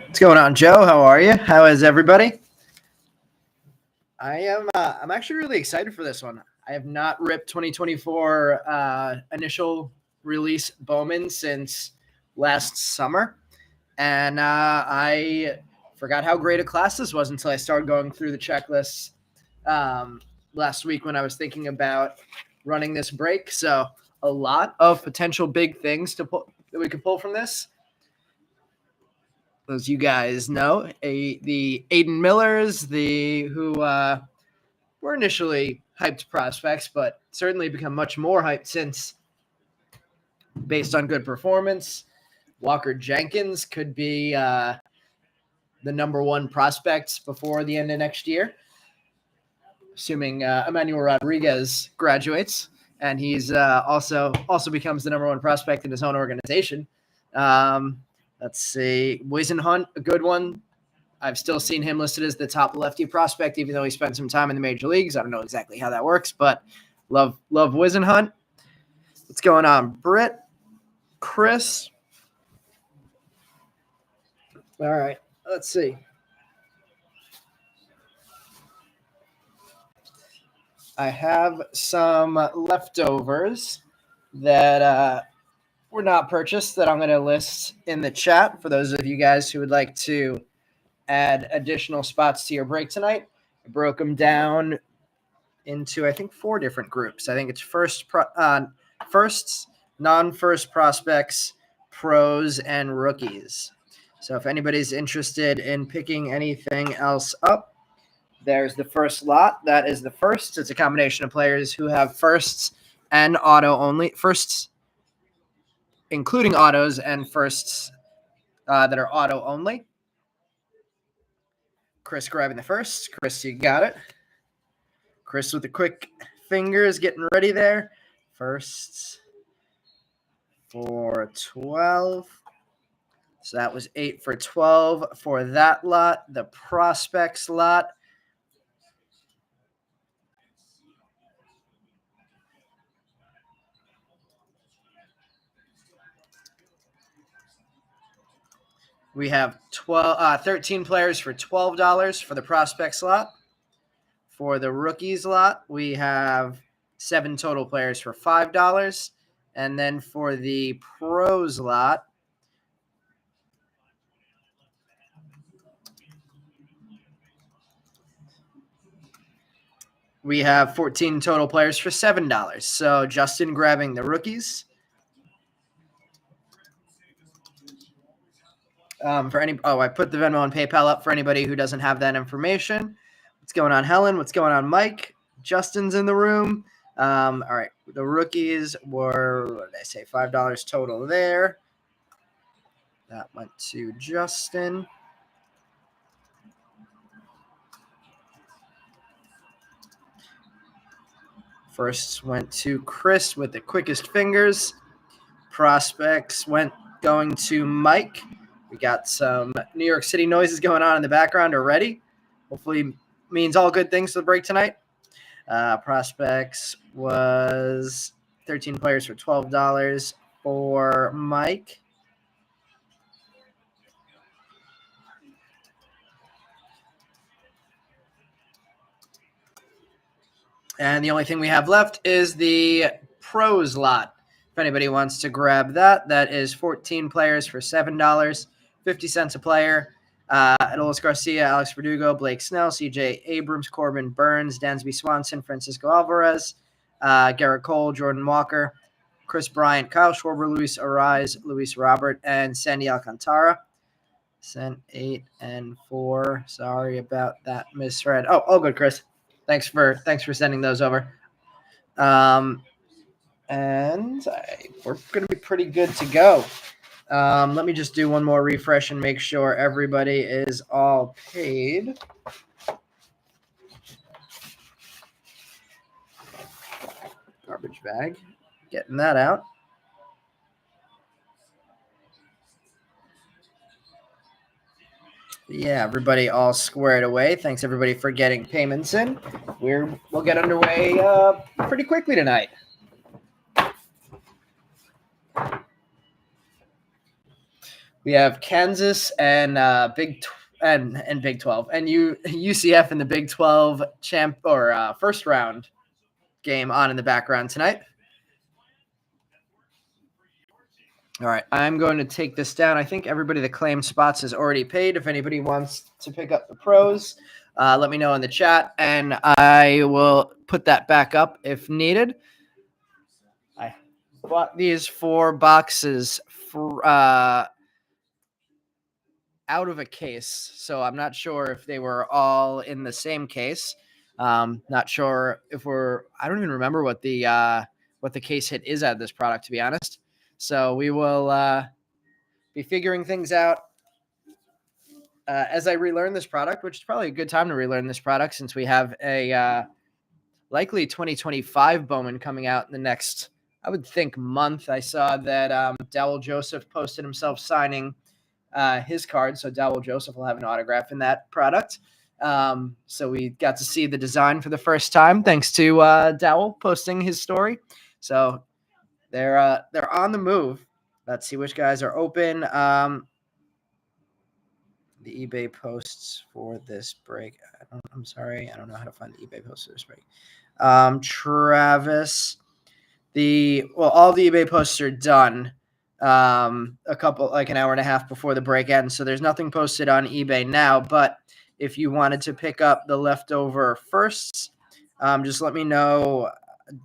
What's going on, Joe? How are you? How is everybody? I'm actually really excited for this one. I have not ripped 2024 initial release Bowman since last summer, and I forgot how great a class this was until I started going through the checklists last week when I was thinking about running this break. So a lot of potential big things that we could pull from this. As you guys know, the Aiden Millers, who were initially hyped prospects, but certainly become much more hyped since, based on good performance. Walker Jenkins could be the number one prospect before the end of next year, assuming Emmanuel Rodriguez graduates, and he's also becomes the number one prospect in his own organization. Let's see. Wizenhunt, a good one. I've still seen him listed as the top lefty prospect, even though he spent some time in the major leagues. I don't know exactly how that works, but love Wizenhunt. What's going on, Britt? Chris? All right. Let's see. I have some leftovers that were not purchased that I'm going to list in the chat for those of you guys who would like to add additional spots to your break tonight. I broke them down into, I think, 4 different groups. I think it's firsts, non-first prospects, pros, and rookies. So if anybody's interested in picking anything else up, there's the first lot. That is the first. It's a combination of players who have firsts and auto only. Firsts including autos and firsts that are auto only. Chris grabbing the first. Chris, you got it. Chris with the quick fingers getting ready there. Firsts for 12. So that was 8 for 12 for that lot. The prospects lot. We have 13 players for $12 for the prospects lot. For the rookies lot, we have 7 total players for $5. And then for the pros lot, we have 14 total players for $7. So Justin grabbing the rookies. I put the Venmo and PayPal up for anybody who doesn't have that information. What's going on, Helen? What's going on, Mike? Justin's in the room. All right. The rookies were, what did I say, $5 total there. That went to Justin. First went to Chris with the quickest fingers. Prospects going to Mike. We got some New York City noises going on in the background already. Hopefully means all good things to the break tonight. Prospects was 13 players for $12 for Mike. And the only thing we have left is the pros lot. If anybody wants to grab that, that is 14 players for $7, 50 cents a player. Adolis Garcia, Alex Verdugo, Blake Snell, CJ Abrams, Corbin Burns, Dansby Swanson, Francisco Alvarez, Garrett Cole, Jordan Walker, Chris Bryant, Kyle Schwarber, Luis Ariz, Luis Robert, and Sandy Alcantara. Sent 8 and 4. Sorry about that misread. Oh, all good, Chris. Thanks for sending those over. And we're going to be pretty good to go. Let me just do one more refresh and make sure everybody is all paid. Garbage bag. Getting that out. Yeah, everybody all squared away. Thanks everybody for getting payments in. We'll get underway pretty quickly tonight. We have Kansas and Big 12 and UCF in the Big 12 first round game on in the background tonight. All right, I'm going to take this down. I think everybody that claimed spots is already paid. If anybody wants to pick up the pros, let me know in the chat, and I will put that back up if needed. I bought these 4 boxes for, out of a case, so I'm not sure if they were all in the same case. Not sure if I don't even remember what the case hit is out of this product, to be honest. So we will be figuring things out as I relearn this product, which is probably a good time to relearn this product since we have a likely 2025 Bowman coming out in the next, I would think, month. I saw that Dowell Joseph posted himself signing his card, so Dowell Joseph will have an autograph in that product. So we got to see the design for the first time, thanks to Dowell posting his story. So they're on the move. Let's see which guys are open. The eBay posts for this break. I'm sorry. I don't know how to find the eBay posts for this break. Travis, all the eBay posts are done a couple, like an hour and a half before the break ends. So there's nothing posted on eBay now. But if you wanted to pick up the leftover firsts, just let me know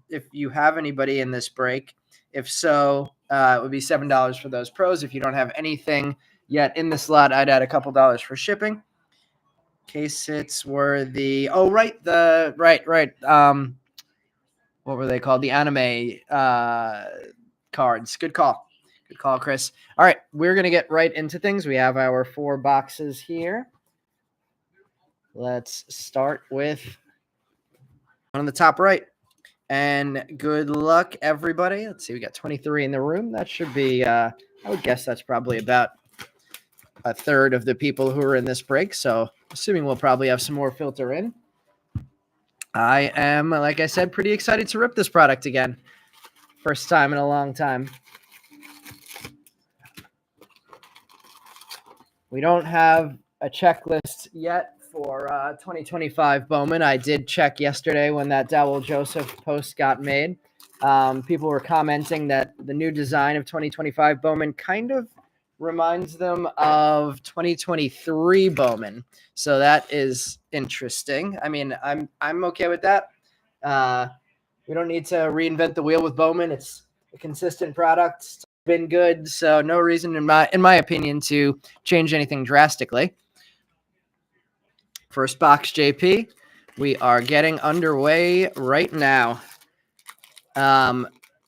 if you have anybody in this break. If so, it would be $7 for those pros. If you don't have anything yet in the slot, I'd add a couple dollars for shipping. Case hits were right. What were they called? The anime cards. Good call, Chris. All right, we're gonna get right into things. We have our 4 boxes here. Let's start with on the top right. And good luck, everybody. Let's see, we got 23 in the room. That should be, I would guess that's probably about a third of the people who are in this break. So assuming we'll probably have some more filter in. I am, like I said, pretty excited to rip this product again. First time in a long time. We don't have a checklist yet for 2025 Bowman. I did check yesterday when that Dowell Joseph post got made. People were commenting that the new design of 2025 Bowman kind of reminds them of 2023 Bowman. So that is interesting. I mean, I'm okay with that. We don't need to reinvent the wheel with Bowman. It's a consistent product. It's been good, so no reason in my opinion to change anything drastically. First box, JP. We are getting underway right now.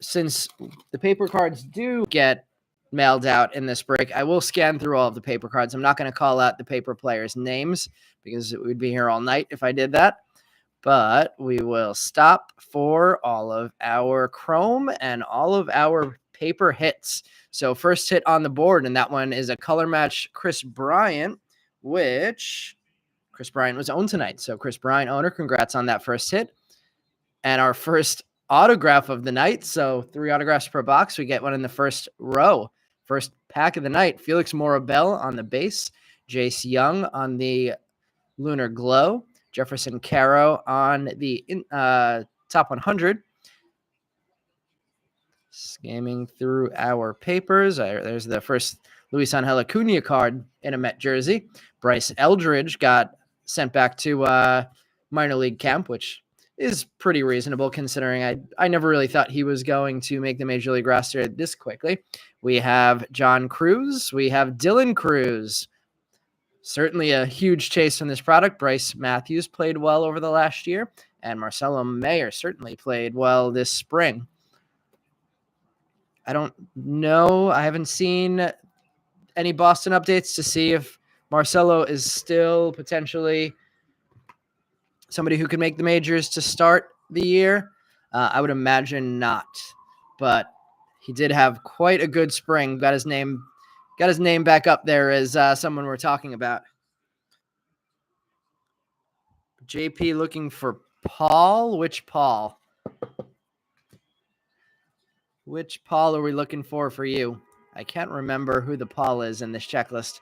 Since the paper cards do get mailed out in this break, I will scan through all of the paper cards. I'm not going to call out the paper players' names because we'd be here all night if I did that. But we will stop for all of our chrome and all of our paper hits. So first hit on the board, and that one is a color match Chris Bryant, which Chris Bryant was owned tonight. So Chris Bryant owner, congrats on that first hit. And our first autograph of the night. So 3 autographs per box. We get one in the first row. First pack of the night. Felix Morabel on the base. Jace Young on the Lunar Glow. Jefferson Caro on the top 100. Scamming through our papers. There's the first Luis Angel Acuna card in a Met jersey. Bryce Eldridge got sent back to minor league camp, which is pretty reasonable considering I never really thought he was going to make the major league roster this quickly. We have John Cruz. We have Dylan Cruz. Certainly a huge chase from this product. Bryce Matthews played well over the last year, and Marcelo Mayer certainly played well this spring. I don't know. I haven't seen any Boston updates to see if Marcelo is still potentially somebody who could make the majors to start the year? I would imagine not, but he did have quite a good spring. Got his name back up there as someone we're talking about. JP looking for Paul. Which Paul? Which Paul are we looking for you? I can't remember who the Paul is in this checklist.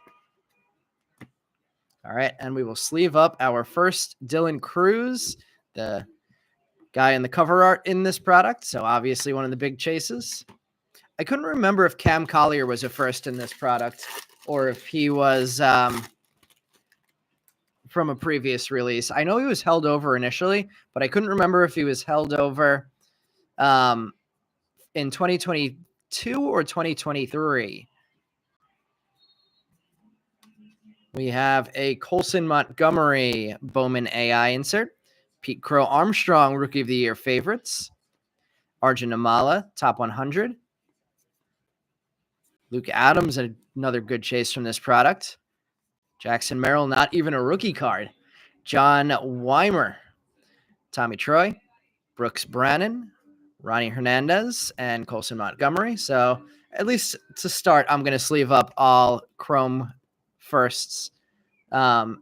All right, and we will sleeve up our first Dylan Cruz, the guy in the cover art in this product, so obviously one of the big chases. I couldn't remember if Cam Collier was a first in this product or if he was from a previous release. I know he was held over initially, but I couldn't remember if he was held over in 2022 or 2023. We have a Colson Montgomery Bowman AI insert. Pete Crow Armstrong, Rookie of the Year favorites. Arjun Amala, top 100. Luke Adams, another good chase from this product. Jackson Merrill, not even a rookie card. John Weimer, Tommy Troy, Brooks Brannon, Ronnie Hernandez, and Colson Montgomery. So at least to start, I'm going to sleeve up all Chrome firsts. And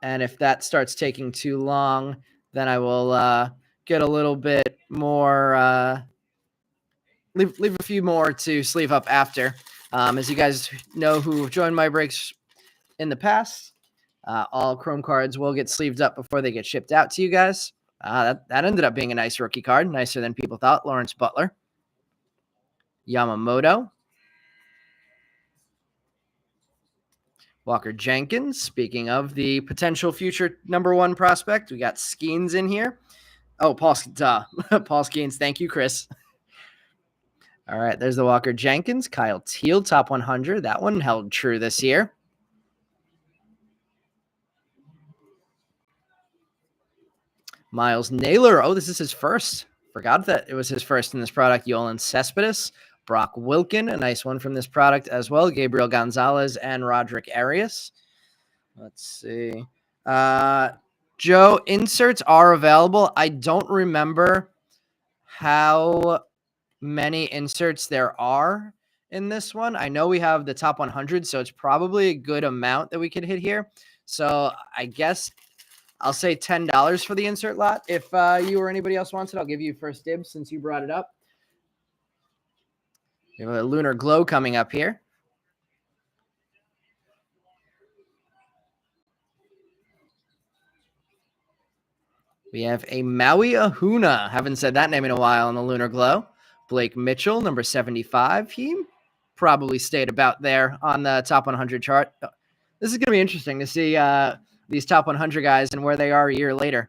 if that starts taking too long, then I will get a little bit more, leave a few more to sleeve up after. As you guys know who have joined my breaks in the past, all Chrome cards will get sleeved up before they get shipped out to you guys. That ended up being a nice rookie card, nicer than people thought. Lawrence Butler. Yamamoto. Walker Jenkins. Speaking of the potential future number one prospect, we got Skeens in here. Oh, Paul Skeens. Thank you, Chris. All right, there's the Walker Jenkins. Kyle Teal, top 100. That one held true this year. Miles Naylor. Oh, this is his first. Forgot that it was his first in this product. Yolan Cespedes. Brock Wilkin, a nice one from this product as well. Gabriel Gonzalez and Roderick Arias. Let's see. Joe, inserts are available. I don't remember how many inserts there are in this one. I know we have the top 100, so it's probably a good amount that we could hit here. So I guess I'll say $10 for the insert lot. If you or anybody else wants it, I'll give you first dibs since you brought it up. We have a Lunar Glow coming up here. We have a Maui Ahuna. Haven't said that name in a while on the Lunar Glow. Blake Mitchell, number 75. He probably stayed about there on the top 100 chart. This is going to be interesting to see these top 100 guys and where they are a year later.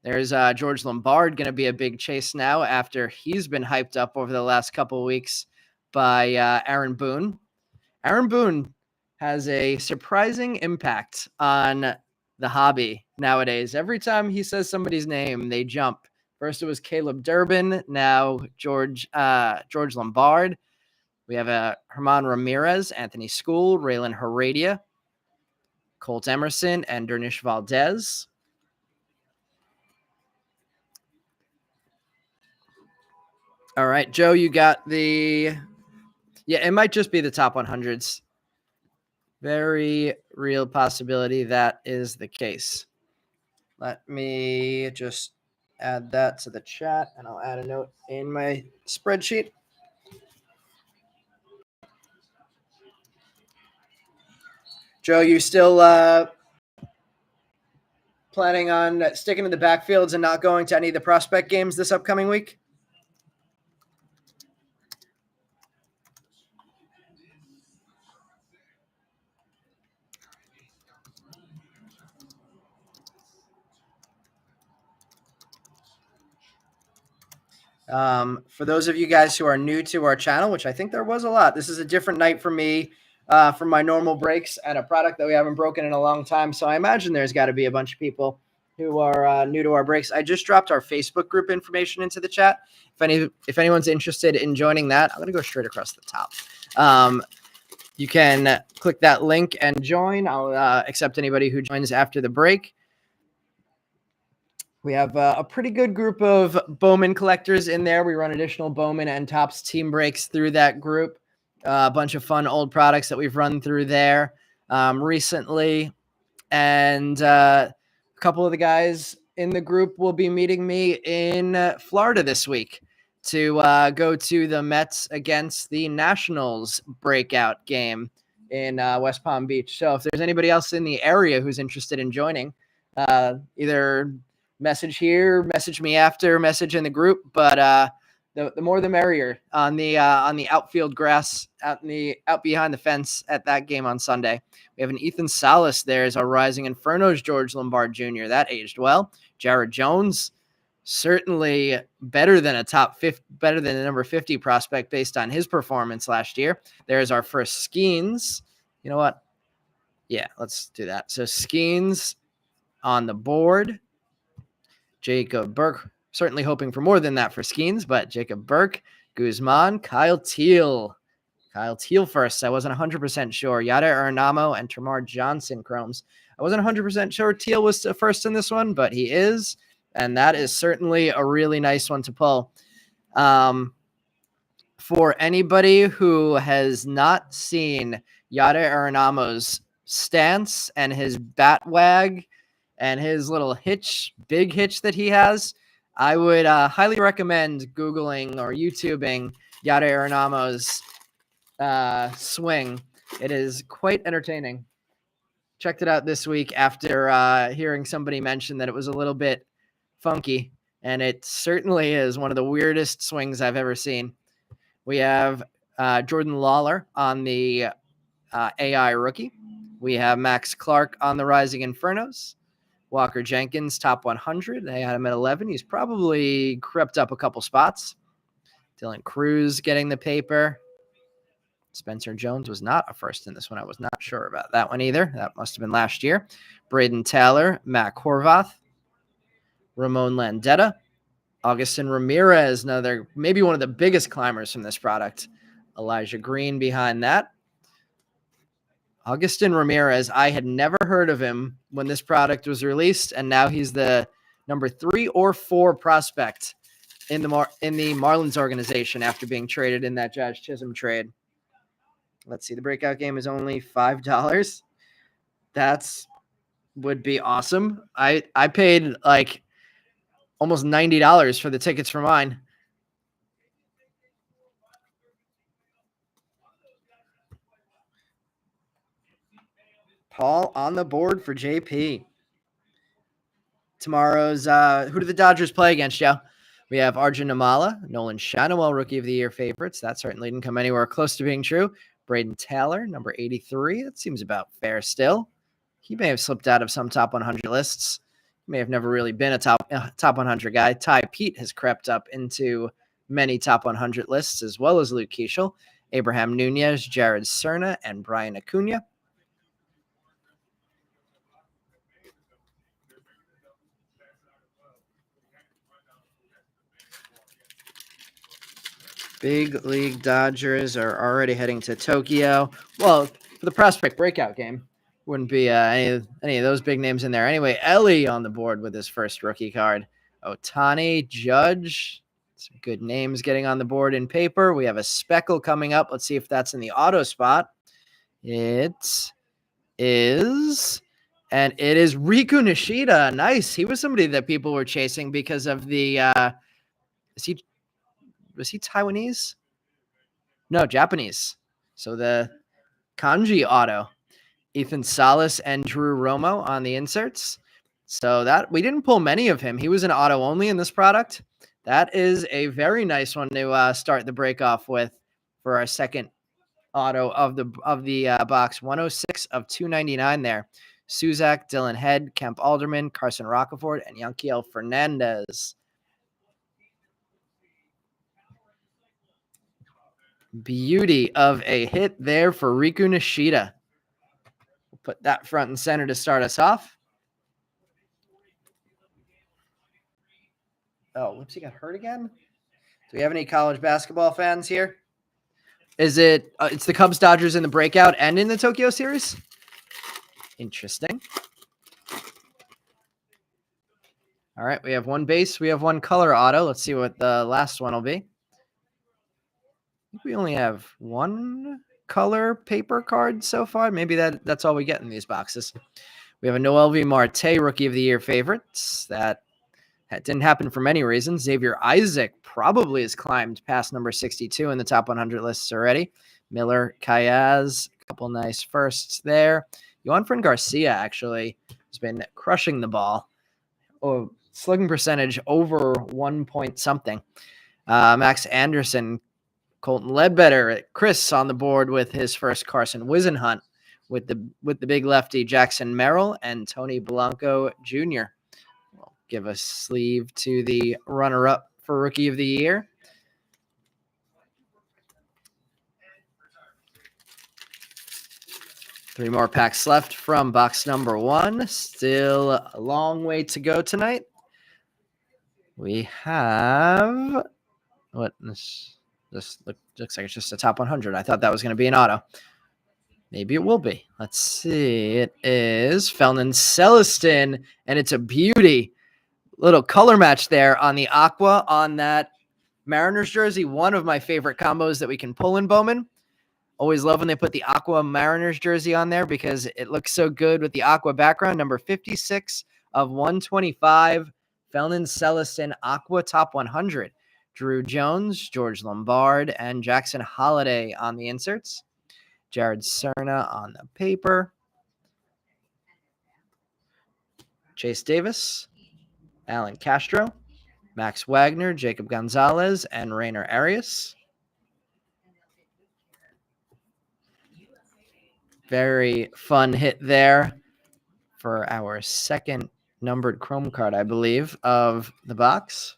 There's George Lombard, going to be a big chase now after he's been hyped up over the last couple of weeks by Aaron Boone. Aaron Boone has a surprising impact on the hobby nowadays. Every time he says somebody's name, they jump. First it was Caleb Durbin, now George Lombard. We have Herman Ramirez, Anthony School, Raylan Heredia, Colt Emerson, and Dernish Valdez. All right, Joe, you got the... Yeah, it might just be the top 100s. Very real possibility that is the case. Let me just add that to the chat, and I'll add a note in my spreadsheet. Joe, you still planning on sticking to the backfields and not going to any of the prospect games this upcoming week? For those of you guys who are new to our channel, which I think there was a lot, this is a different night for me from my normal breaks and a product that we haven't broken in a long time. So I imagine there's got to be a bunch of people who are new to our breaks. I just dropped our Facebook group information into the chat. If anyone's interested in joining that, I'm going to go straight across the top. you can click that link and join. I'll accept anybody who joins after the break. We have a pretty good group of Bowman collectors in there. We run additional Bowman and Topps team breaks through that group. A bunch of fun old products that we've run through there recently. And a couple of the guys in the group will be meeting me in Florida this week to go to the Mets against the Nationals breakout game in West Palm Beach. So if there's anybody else in the area who's interested in joining, either message here, message me after, message in the group. But the more the merrier on the outfield grass out behind the fence at that game on Sunday. We have an Ethan Salas there as our Rising Inferno's George Lombard Jr. That aged well. Jared Jones, certainly better than better than a number 50 prospect based on his performance last year. There's our first Skeens. You know what? Yeah, let's do that. So Skeens on the board. Jacob Burke, certainly hoping for more than that for Skeens, but Jacob Burke, Guzman, Kyle Teal. Kyle Teal first. I wasn't 100% sure. Yada Arenamo and Tamar Johnson chromes. I wasn't 100% sure Teal was first in this one, but he is. And that is certainly a really nice one to pull. For anybody who has not seen Yada Arenamo's stance and his bat wag and his little big hitch that he has, I would highly recommend Googling or YouTubing Yada Arenamo's swing. It is quite entertaining. Checked it out this week after hearing somebody mention that it was a little bit funky, and it certainly is one of the weirdest swings I've ever seen. We have Jordan Lawler on the AI rookie. We have Max Clark on the Rising Infernos. Walker Jenkins, top 100. They had him at 11. He's probably crept up a couple spots. Dylan Cruz getting the paper. Spencer Jones was not a first in this one. I was not sure about that one either. That must have been last year. Braden Taylor, Matt Horvath, Ramon Landetta, Augustin Ramirez, another maybe one of the biggest climbers from this product. Elijah Green behind that. Augustin Ramirez, I had never heard of him when this product was released, and now he's the number 3 or 4 prospect in the Marlins organization after being traded in that Josh Chisholm trade. Let's see, the breakout game is only $5. That's would be awesome. I paid like almost $90 for the tickets for mine. Paul on the board for JP. Tomorrow's who do the Dodgers play against, Joe? We have Arjun Namala, Nolan Shanaway, Rookie of the Year favorites. That certainly didn't come anywhere close to being true. Braden Taylor, number 83. That seems about fair still. He may have slipped out of some top 100 lists. He may have never really been a top 100 guy. Ty Pete has crept up into many top 100 lists, as well as Luke Keeschel, Abraham Nunez, Jared Cerna, and Brian Acuna. Big League Dodgers are already heading to Tokyo. Well, for the prospect breakout game, wouldn't be any of those big names in there. Anyway, Ellie on the board with his first rookie card. Otani, Judge, some good names getting on the board in paper. We have a speckle coming up. Let's see if that's in the auto spot. It is, and it is Riku Nishida. Nice. He was somebody that people were chasing because of the was he Taiwanese? No, Japanese. So the kanji auto. Ethan Salas and Drew Romo on the inserts. So that we didn't pull many of him. He was an auto only in this product. That is a very nice one to start the break off with for our second auto of the box. 106 of 299 there. Suzak, Dylan Head, Kemp Alderman, Carson Rockefeller, and Yanquiel Fernandez. Beauty of a hit there for Riku Nishida. We'll put that front and center to start us off. Oh, whoops, he got hurt again? Do we have any college basketball fans here? Is it? It's the Cubs, Dodgers in the breakout and in the Tokyo series. Interesting. All right, we have one base. We have one color auto. Let's see what the last one will be. I think we only have one color paper card so far. Maybe that's all we get in these boxes. We have a Noel V. Marte Rookie of the Year favorites. That didn't happen for many reasons. Xavier Isaac probably has climbed past number 62 in the top 100 lists already. Miller, Kayaz, a couple nice firsts there. Yoanfran Garcia actually has been crushing the ball. Oh, slugging percentage over 1 point something. Max Anderson, Colton Ledbetter, Chris on the board with his first Carson Whisenhunt with the big lefty Jackson Merrill and Tony Blanco Jr. We'll give a sleeve to the runner-up for Rookie of the Year. Three more packs left from box number 1. Still a long way to go tonight. We have what this looks like it's just a top 100. I thought that was going to be an auto. Maybe it will be. Let's see. It is Felnin Celestin, and it's a beauty. Little color match there on the aqua on that Mariners jersey. One of my favorite combos that we can pull in Bowman. Always love when they put the aqua Mariners jersey on there because it looks so good with the aqua background. Number 56 of 125, Felnin Celestin Aqua Top 100. Drew Jones, George Lombard, and Jackson Holliday on the inserts. Jared Cerna on the paper. Chase Davis, Alan Castro, Max Wagner, Jacob Gonzalez, and Rainer Arias. Very fun hit there for our second numbered Chrome card, I believe, of the box.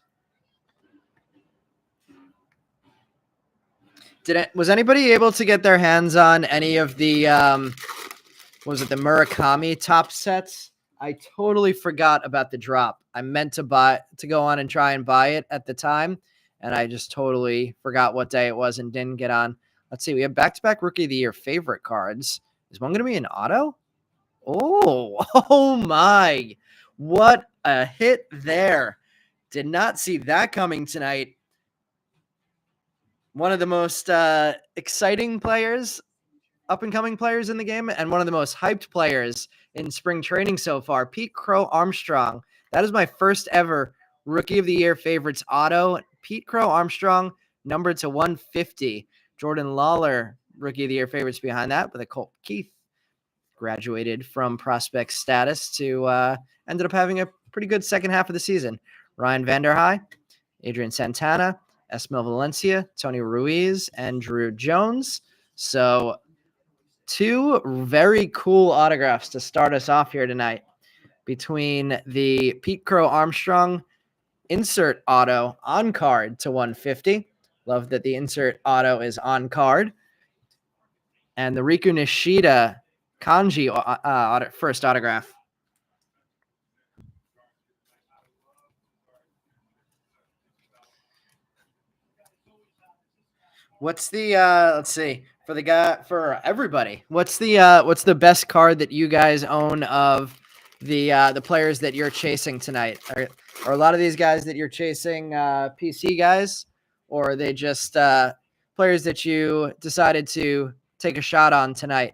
Was anybody able to get their hands on any of the, was it the Murakami top sets? I totally forgot about the drop. I meant to go on and try and buy it at the time, and I just totally forgot what day it was and didn't get on. Let's see. We have back-to-back Rookie of the Year favorite cards. Is one going to be an auto? Oh my. What a hit there. Did not see that coming tonight. One of the most exciting players, up-and-coming players in the game, and one of the most hyped players in spring training so far, Pete Crow Armstrong. That is my first ever Rookie of the Year favorites auto. Pete Crow Armstrong, numbered to 150. Jordan Lawler, Rookie of the Year favorites behind that, with a Colt Keith. Graduated from prospect status to ended up having a pretty good second half of the season. Ryan Vanderhei, Adrian Santana, Esmil Valencia, Tony Ruiz, and Drew Jones. So two very cool autographs to start us off here tonight between the Pete Crow Armstrong insert auto on card to 150. Love that the insert auto is on card. And the Riku Nishida Kanji first autograph. What's the let's see, for everybody, what's the best card that you guys own of the players that you're chasing tonight? Are a lot of these guys that you're chasing PC guys, or are they just players that you decided to take a shot on tonight?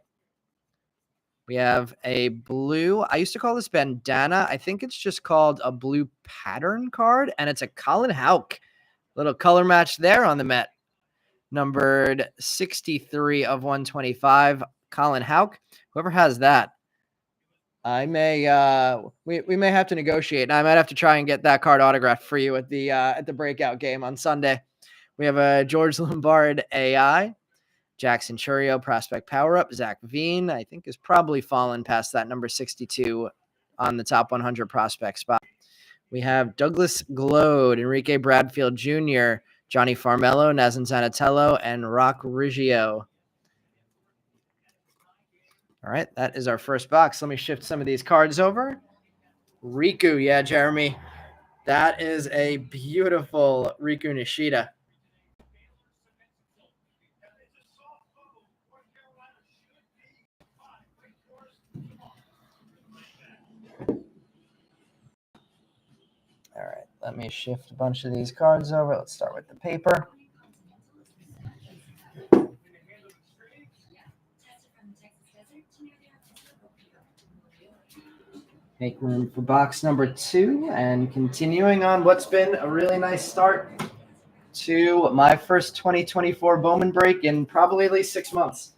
We have a blue. I used to call this bandana. I think it's just called a blue pattern card, and it's a Colin Houck. Little color match there on the Met. Numbered 63 of 125, Colin Houck. Whoever has that, I may we may have to negotiate. I might have to try and get that card autographed for you at the breakout game on Sunday. We have a George Lombard AI. Jackson Churio, prospect power-up. Zach Veen, I think, is probably fallen past that number 62 on the top 100 prospect spot. We have Douglas Glode, Enrique Bradfield Jr., Johnny Farmello, Nazan Zanatello, and Rock Riggio. All right, that is our first box. Let me shift some of these cards over. Riku, yeah, Jeremy. That is a beautiful Riku Nishida. me shift a bunch of these cards over. Let's start with the paper. Make room for box number 2, and continuing on what's been a really nice start to my first 2024 Bowman break in probably at least 6 months.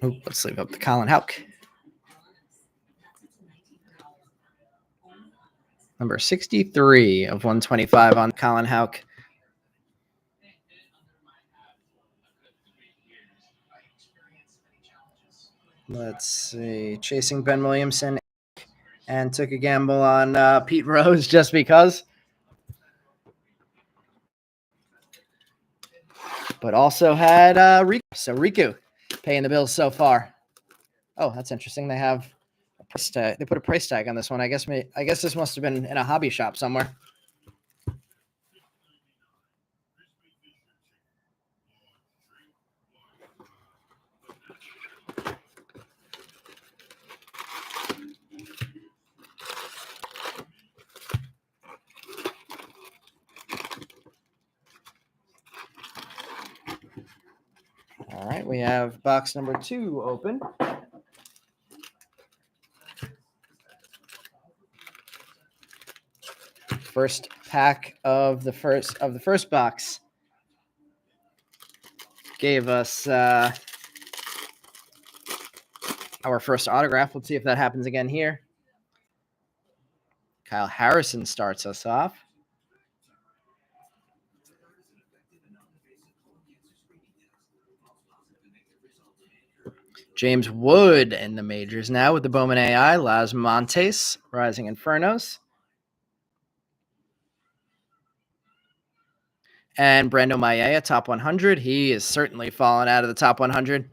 Oh, let's leave up the Colin Houck. Number 63 of 125 on Colin Houck. Let's see. Chasing Ben Williamson and took a gamble on Pete Rose just because. But also had Riku. So Riku paying the bills so far. Oh, that's interesting. They have a price tag. They put a price tag on this one. I guess this must have been in a hobby shop somewhere. All right, we have box number 2 open. First pack of the first box gave us our first autograph. Let's see if that happens again here. Kyle Harrison starts us off. James Wood in the majors now with the Bowman AI. Las Montes, Rising Infernos. And Brando Maia, top 100. He is certainly fallen out of the top 100.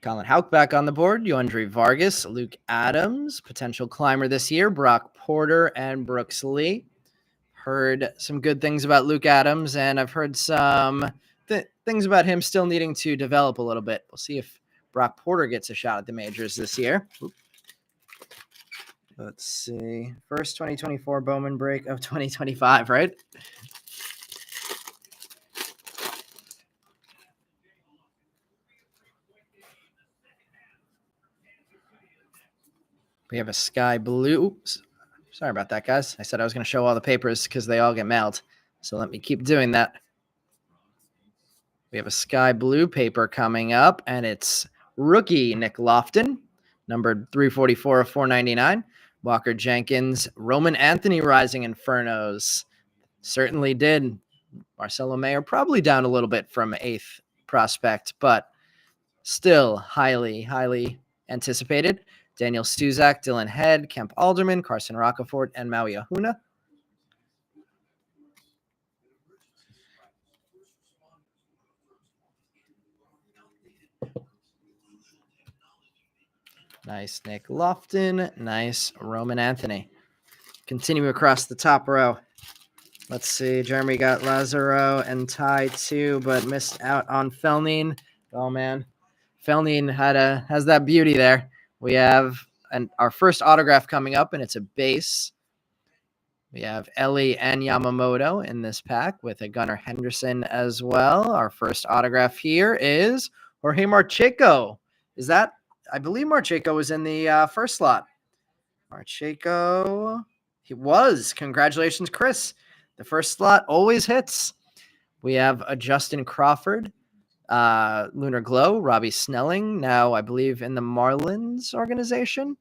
Colin Houck back on the board. Yoandre Vargas, Luke Adams, potential climber this year. Brock Porter and Brooks Lee. Heard some good things about Luke Adams, and I've heard some things about him still needing to develop a little bit. We'll see if Brock Porter gets a shot at the majors this year. Let's see. First 2024 Bowman break of 2025, right? We have a sky blue. Oops. Sorry about that, guys. I said I was going to show all the papers because they all get mailed. So let me keep doing that. We have a sky blue paper coming up, and it's rookie Nick Lofton, numbered 344 of 499. Walker Jenkins, Roman Anthony, Rising Infernos. Certainly did. Marcelo Mayer probably down a little bit from 8th prospect, but still highly, highly anticipated. Daniel Stuzak, Dylan Head, Kemp Alderman, Carson Rocafort, and Maui Ahuna. Nice Nick Lofton. Nice Roman Anthony. Continue across the top row. Let's see. Jeremy got Lazaro and Ty too, but missed out on Felnine. Oh, man. Felnine has that beauty there. We have our first autograph coming up, and it's a base. We have Ellie and Yamamoto in this pack with a Gunnar Henderson as well. Our first autograph here is Jorge Marcheco. Is that? I believe Marcheco was in the first slot. Marcheco, he was. Congratulations, Chris. The first slot always hits. We have a Justin Crawford, Lunar Glow, Robbie Snelling, now I believe in the Marlins organization.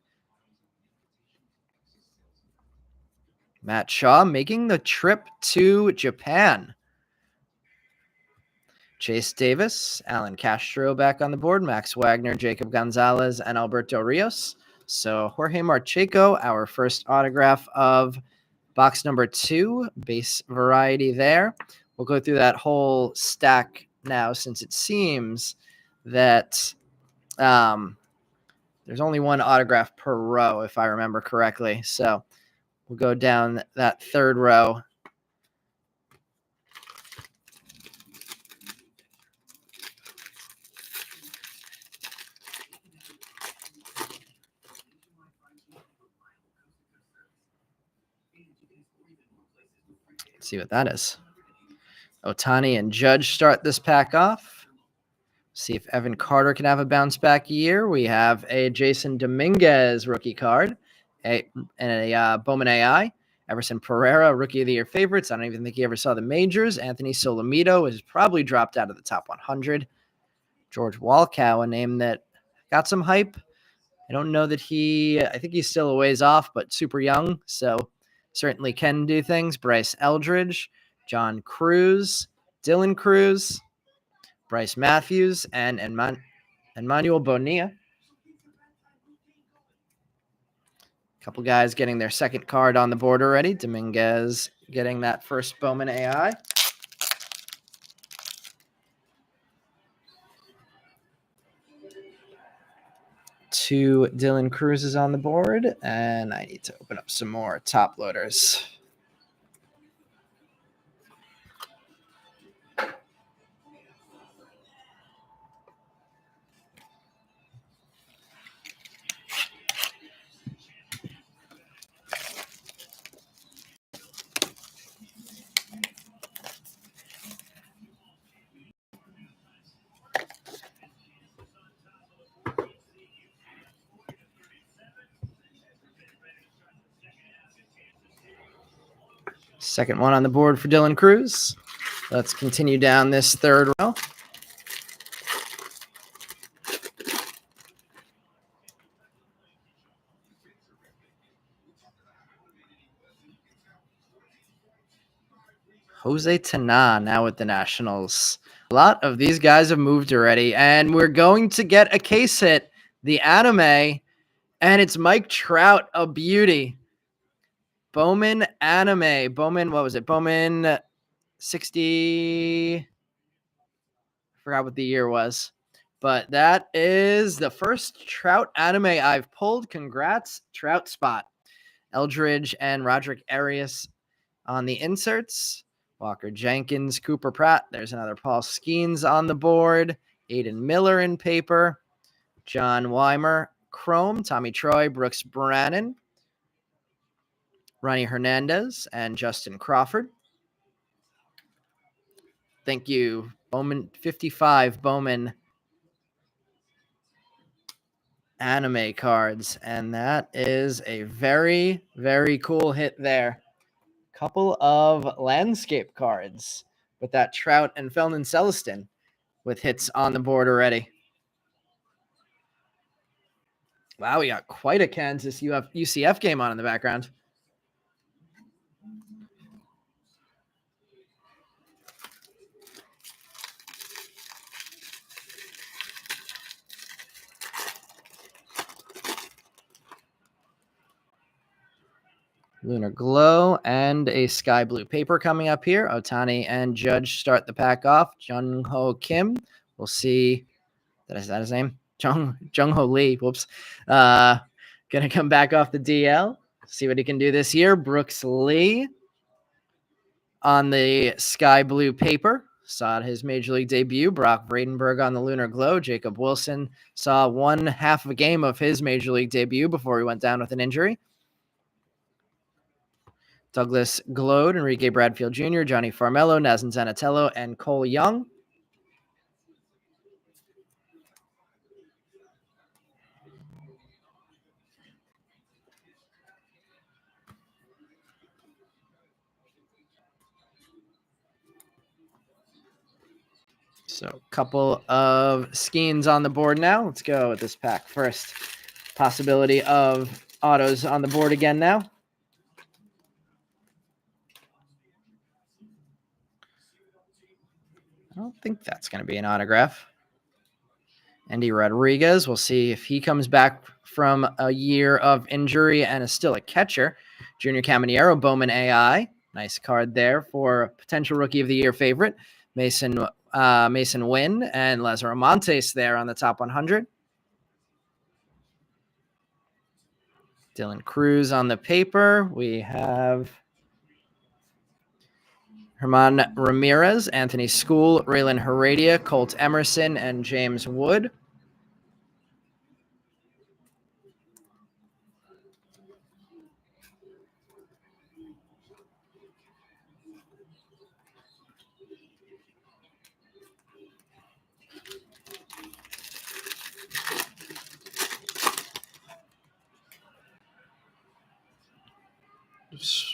Matt Shaw making the trip to Japan. Chase Davis, Alan Castro back on the board, Max Wagner, Jacob Gonzalez, and Alberto Rios. So Jorge Marcheco, our first autograph of box number 2, base variety there. We'll go through that whole stack now since it seems that there's only one autograph per row, if I remember correctly. So we'll go down that third row. Let's see what that is. Ohtani and Judge start this pack off. See if Evan Carter can have a bounce back year. We have a Jason Dominguez rookie card and a Bowman AI. Everson Pereira, rookie of the year favorites. I don't even think he ever saw the majors. Anthony Solomito is probably dropped out of the top 100. George Walkow, a name that got some hype. I don't know that I think he's still a ways off, but super young. So certainly can do things. Bryce Eldridge, John Cruz, Dylan Cruz, Bryce Matthews, and Emmanuel Bonilla. A couple guys getting their second card on the board already. Dominguez getting that first Bowman AI. Two Dylan Cruzes on the board, and I need to open up some more top loaders. Second one on the board for Dylan Cruz. Let's continue down this third row. Jose Tana now with the Nationals. A lot of these guys have moved already, and we're going to get a case hit, the anime, and it's Mike Trout, a beauty. Bowman anime. Bowman, what was it? Bowman 60. I forgot what the year was. But that is the first Trout anime I've pulled. Congrats, Trout spot. Eldridge and Roderick Arias on the inserts. Walker Jenkins, Cooper Pratt. There's another Paul Skeens on the board. Aiden Miller in paper. John Weimer, Chrome. Tommy Troy, Brooks Brannan. Ronnie Hernandez and Justin Crawford. Thank you. Bowman 55, Bowman anime cards. And that is a very, very cool hit there. Couple of landscape cards with that Trout and Felton Celestin with hits on the board already. Wow, we got quite a Kansas UCF game on in the background. Lunar Glow and a sky blue paper coming up here. Ohtani and Judge start the pack off. Jung Ho Kim. We'll see. Is that his name? Jung Ho Lee. Whoops. Gonna come back off the DL. See what he can do this year. Brooks Lee on the sky blue paper. Saw his major league debut. Brock Bradenberg on the Lunar Glow. Jacob Wilson saw one half of a game of his major league debut before he went down with an injury. Douglas Glode, Enrique Bradfield Jr., Johnny Farmello, Nazan Zanatello, and Cole Young. So a couple of Skeens on the board now. Let's go with this pack first. Possibility of autos on the board again now. I don't think that's going to be an autograph. Andy Rodriguez, we'll see if he comes back from a year of injury and is still a catcher. Junior Caminero, Bowman AI. Nice card there for potential Rookie of the Year favorite. Mason Wynn and Lazaro Montes there on the top 100. Dylan Cruz on the paper. We have Herman Ramirez, Anthony School, Raylan Heredia, Colt Emerson, and James Wood.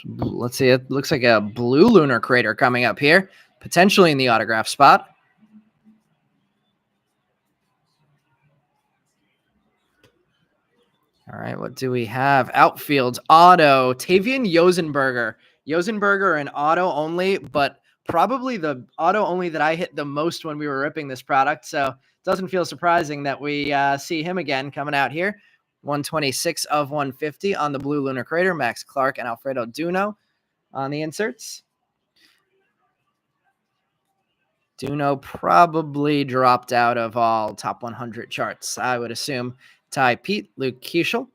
Let's see. It looks like a blue lunar crater coming up here, potentially in the autograph spot. All right, what do we have? Outfield auto, Tavian Yosenberger. Yosenberger and auto only, but probably the auto only that I hit the most when we were ripping this product. So it doesn't feel surprising that we see him again coming out here. 126 of 150 on the blue lunar crater. Max Clark and Alfredo Duno on the inserts. Duno probably dropped out of all top 100 charts, I would assume. Ty Pete, Luke Keeschel,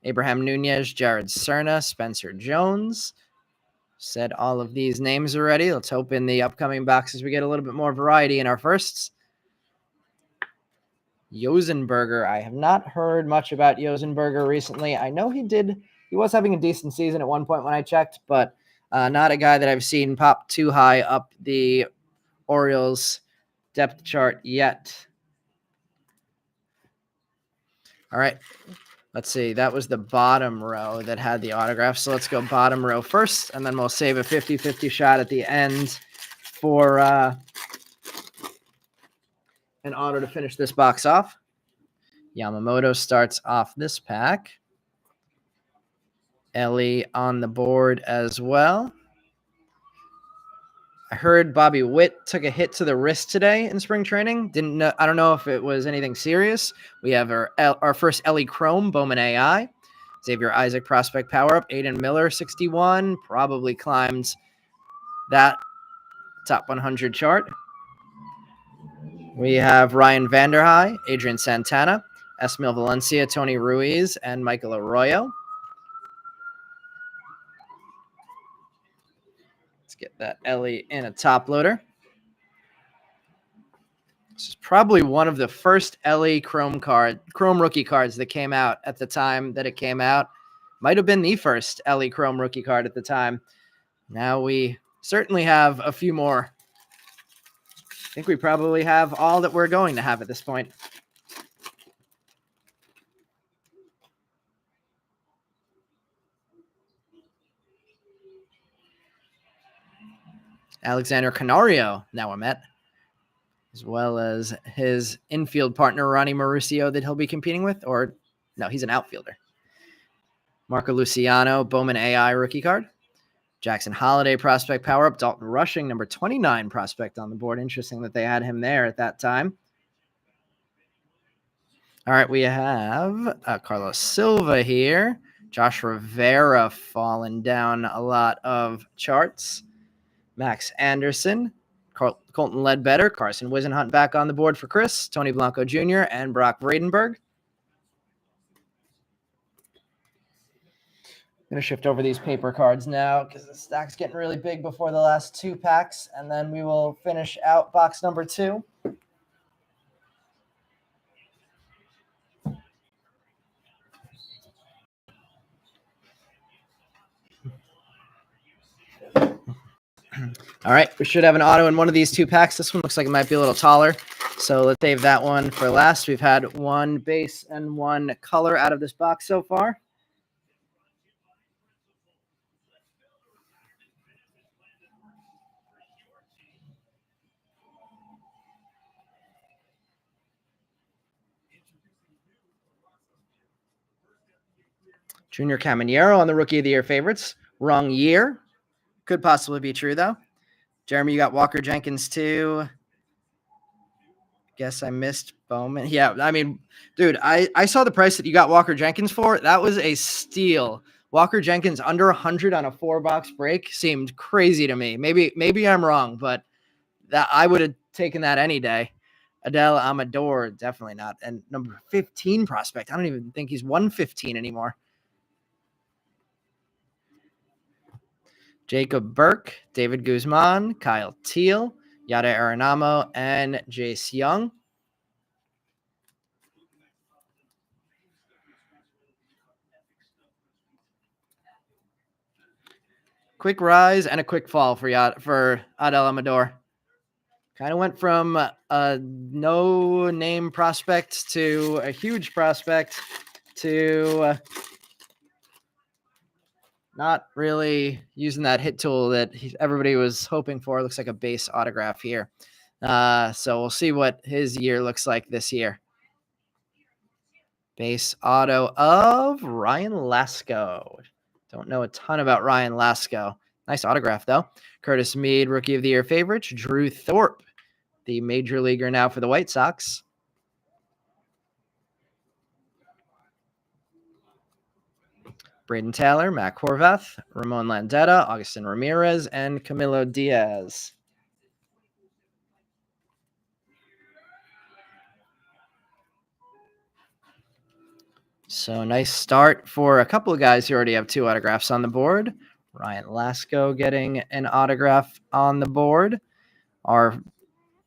Abraham Nunez, Jared Cerna, Spencer Jones. Said all of these names already. Let's hope in the upcoming boxes we get a little bit more variety in our firsts. Yosenberger. I have not heard much about Yosenberger recently. I know he was having a decent season at one point when I checked, but not a guy that I've seen pop too high up the Orioles depth chart yet. All right. Let's see. That was the bottom row that had the autograph. So let's go bottom row first, and then we'll save a 50-50 shot at the end for an auto to finish this box off. Yamamoto starts off this pack. Ellie on the board as well. I heard Bobby Witt took a hit to the wrist today in spring training. I don't know if it was anything serious. We have our first Ellie Chrome, Bowman AI. Xavier Isaac prospect power up. Aiden Miller, 61, probably climbed that top 100 chart. We have Ryan Vanderhei, Adrian Santana, Esmil Valencia, Tony Ruiz, and Michael Arroyo. Let's get that Ellie in a top loader. This is probably one of the first Ellie Chrome rookie cards that came out at the time that it came out. Might have been the first Ellie Chrome rookie card at the time. Now we certainly have a few more. I think we probably have all that we're going to have at this point. Alexander Canario, now a Met, as well as his infield partner, Ronnie Mauricio, that he'll be competing with. Or, no, he's an outfielder. Marco Luciano, Bowman AI rookie card. Jackson Holiday prospect power up. Dalton Rushing, number 29 prospect on the board. Interesting that they had him there at that time. All right, we have Carlos Silva here. Josh Rivera falling down a lot of charts. Max Anderson, Colton Ledbetter, Carson Wisenhunt back on the board for Chris, Tony Blanco Jr., and Brock Vredenberg. I'm going to shift over these paper cards now because the stack's getting really big before the last two packs, and then we will finish out box number 2. All right, we should have an auto in one of these two packs. This one looks like it might be a little taller, so let's save that one for last. We've had one base and one color out of this box so far. Junior Caminero on the Rookie of the Year favorites. Wrong year. Could possibly be true, though. Jeremy, you got Walker Jenkins, too. Guess I missed Bowman. Yeah, I mean, dude, I saw the price that you got Walker Jenkins for. That was a steal. Walker Jenkins under 100 on a 4-box break seemed crazy to me. Maybe I'm wrong, but that I would have taken that any day. Adele Amador, definitely not. And number 15 prospect. I don't even think he's 115 anymore. Jacob Burke, David Guzman, Kyle Teal, Yada Aranamo, and Jace Young. Quick rise and a quick fall for Adel Amador. Kind of went from a no-name prospect to a huge prospect to not really using that hit tool that everybody was hoping for. Looks like a base autograph here. So we'll see what his year looks like this year. Base auto of Ryan Lasko. Don't know a ton about Ryan Lasko. Nice autograph, though. Curtis Mead, Rookie of the Year favorites. Drew Thorpe, the major leaguer now for the White Sox. Braden Taylor, Mac Horvath, Ramon Landetta, Augustin Ramirez, and Camilo Diaz. So nice start for a couple of guys who already have 2 autographs on the board. Ryan Lasko getting an autograph on the board. Our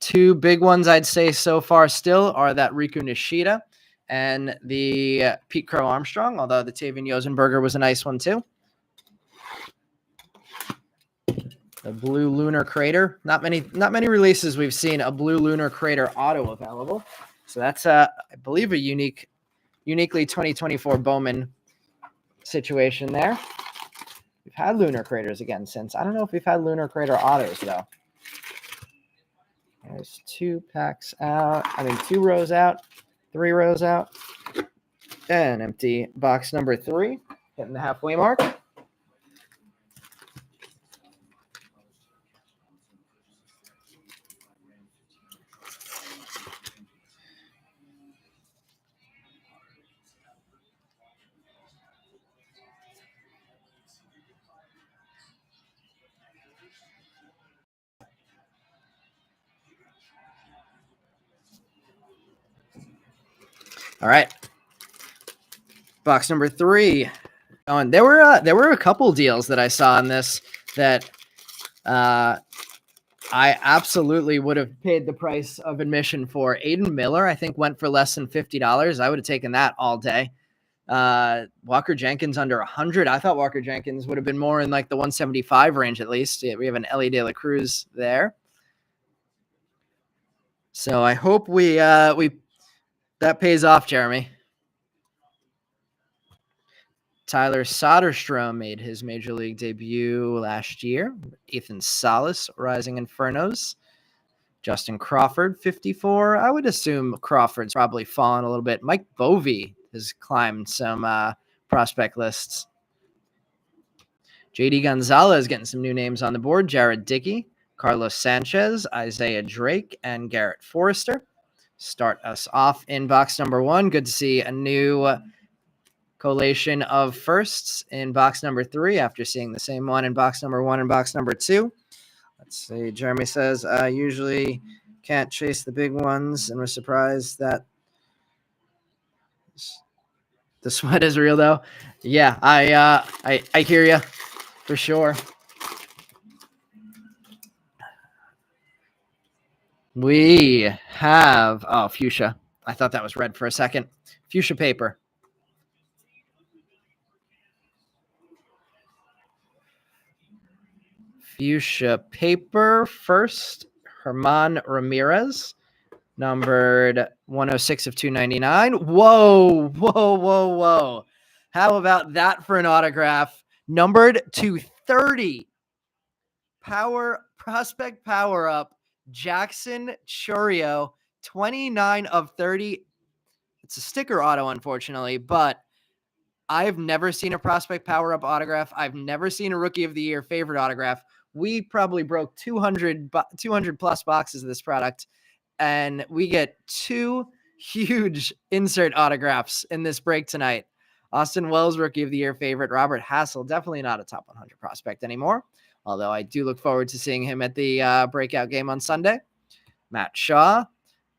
2 big ones I'd say so far still are that Riku Nishida and the Pete Crow Armstrong, although the Tavian Yosenberger was a nice one too. The Blue Lunar Crater. Not many releases we've seen a Blue Lunar Crater auto available. So that's I believe a uniquely 2024 Bowman situation there. We've had Lunar Craters again since. I don't know if we've had Lunar Crater autos though. There's 2 packs out. 2 rows out, 3 rows out, and empty box number 3, hitting the halfway mark. All right. Box number 3. There were a couple deals that I saw in this that I absolutely would have paid the price of admission for. Aiden Miller, I think, went for less than $50. I would have taken that all day. Walker Jenkins under 100. I thought Walker Jenkins would have been more in like the 175 range at least. We have an Ellie De La Cruz there. So I hope that pays off, Jeremy. Tyler Soderstrom made his major league debut last year. Ethan Salas, Rising Infernos. Justin Crawford, 54. I would assume Crawford's probably fallen a little bit. Mike Bovee has climbed some prospect lists. JD Gonzalez getting some new names on the board. Jared Dickey, Carlos Sanchez, Isaiah Drake, and Garrett Forrester. Start us off in box number 1. Good to see a new collation of firsts in box number 3 after seeing the same one in box number 1 and box number 2. Let's see. Jeremy says, I usually can't chase the big ones and was surprised that the sweat is real though. Yeah, I hear you for sure. We have fuchsia. I thought that was red for a second. Fuchsia paper. Fuchsia paper first. Herman Ramirez, numbered 106 of 299. Whoa. How about that for an autograph? Numbered to 30. Prospect power up. Jackson Churio, 29 of 30. It's a sticker auto, unfortunately, but I've never seen a prospect power up autograph. I've never seen a Rookie of the Year favorite autograph. We probably broke 200 plus boxes of this product, And we get 2 huge insert autographs in this break tonight. Austin Wells, Rookie of the Year favorite. Robert Hassel, definitely not a top 100 prospect anymore, although I do look forward to seeing him at the breakout game on Sunday. Matt Shaw,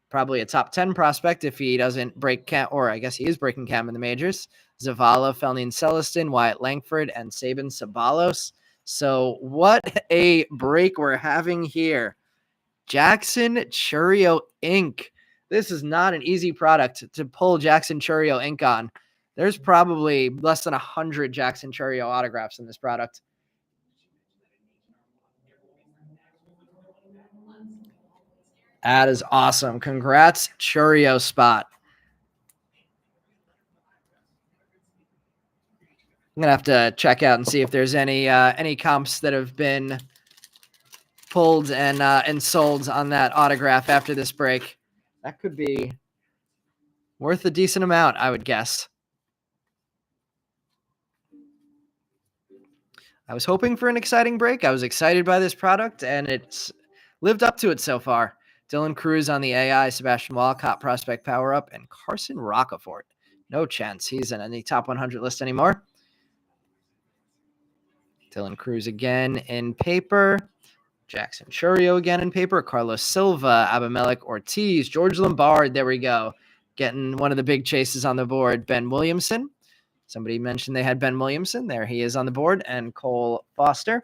probably a top 10 prospect if he doesn't break camp, or I guess he is breaking camp in the majors. Zavala, Felnine Celestin, Wyatt Langford, and Sabin Sabalos. So what a break we're having here. Jackson Chourio ink. This is not an easy product to pull Jackson Chourio ink on. There's probably less than 100 Jackson Chourio autographs in this product. That is awesome. Congrats, Chourio Spot. I'm gonna have to check out and see if there's any comps that have been pulled and sold on that autograph after this break. That could be worth a decent amount, I would guess. I was hoping for an exciting break. I was excited by this product, and it's lived up to it so far. Dylan Cruz on the AI, Sebastian Walcott prospect power up, and Carson Rocafort. No chance he's in any top 100 list anymore. Dylan Cruz again in paper. Jackson Chourio again in paper. Carlos Silva, Abimelech Ortiz, George Lombard. There we go. Getting one of the big chases on the board. Ben Williamson. Somebody mentioned they had Ben Williamson. There he is on the board. And Cole Foster.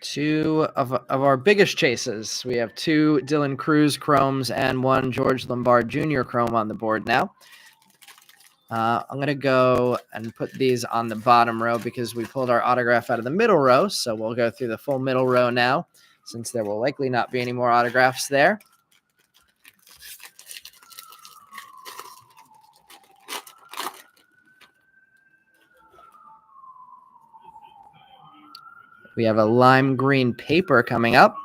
Two of our biggest chases. We have 2 Dylan Cruz chromes and 1 George Lombard Jr. chrome on the board now. I'm going to go and put these on the bottom row because we pulled our autograph out of the middle row. So we'll go through the full middle row now, since there will likely not be any more autographs there. We have a lime green paper coming up.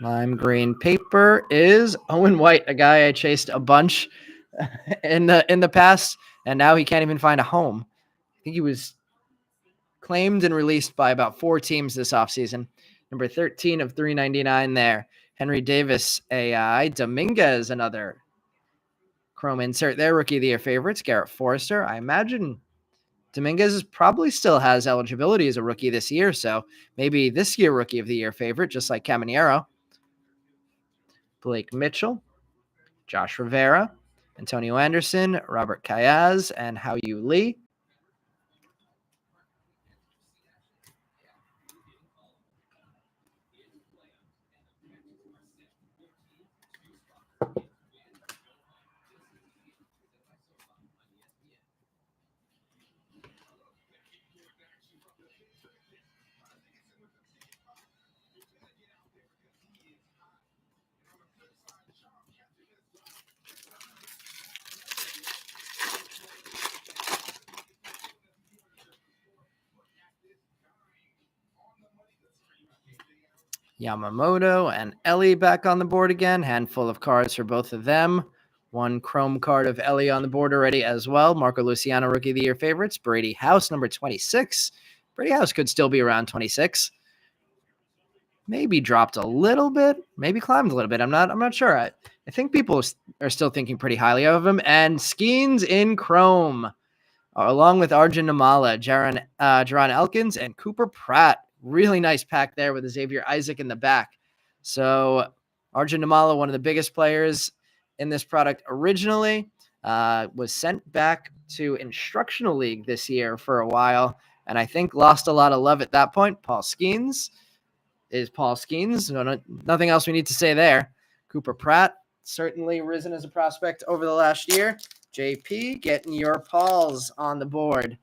Lime green paper is Owen White, a guy I chased a bunch in the past, and now he can't even find a home. I think he was claimed and released by about 4 teams this offseason. Number 13 of 399 there. Henry Davis, AI. Dominguez, another chrome insert there. Rookie of the Year favorites. Garrett Forrester. I imagine Dominguez probably still has eligibility as a rookie this year, so maybe this year Rookie of the Year favorite, just like Caminero. Blake Mitchell, Josh Rivera, Antonio Anderson, Robert Cayaz, and Hao Yu Lee. Yamamoto and Ellie back on the board again. Handful of cards for both of them. 1 chrome card of Ellie on the board already as well. Marco Luciano, Rookie of the Year favorites. Brady House, number 26. Brady House could still be around 26. Maybe dropped a little bit. Maybe climbed a little bit. I'm not sure. I think people are still thinking pretty highly of him. And Skeens in chrome, along with Arjun Namala, Jaron Elkins, and Cooper Pratt. Really nice pack there with Xavier Isaac in the back. So Arjun Namala, one of the biggest players in this product originally, was sent back to Instructional League this year for a while, and I think lost a lot of love at that point. Paul Skeens is Paul Skeens. Nothing else we need to say there. Cooper Pratt, certainly risen as a prospect over the last year. JP, getting your Pauls on the board.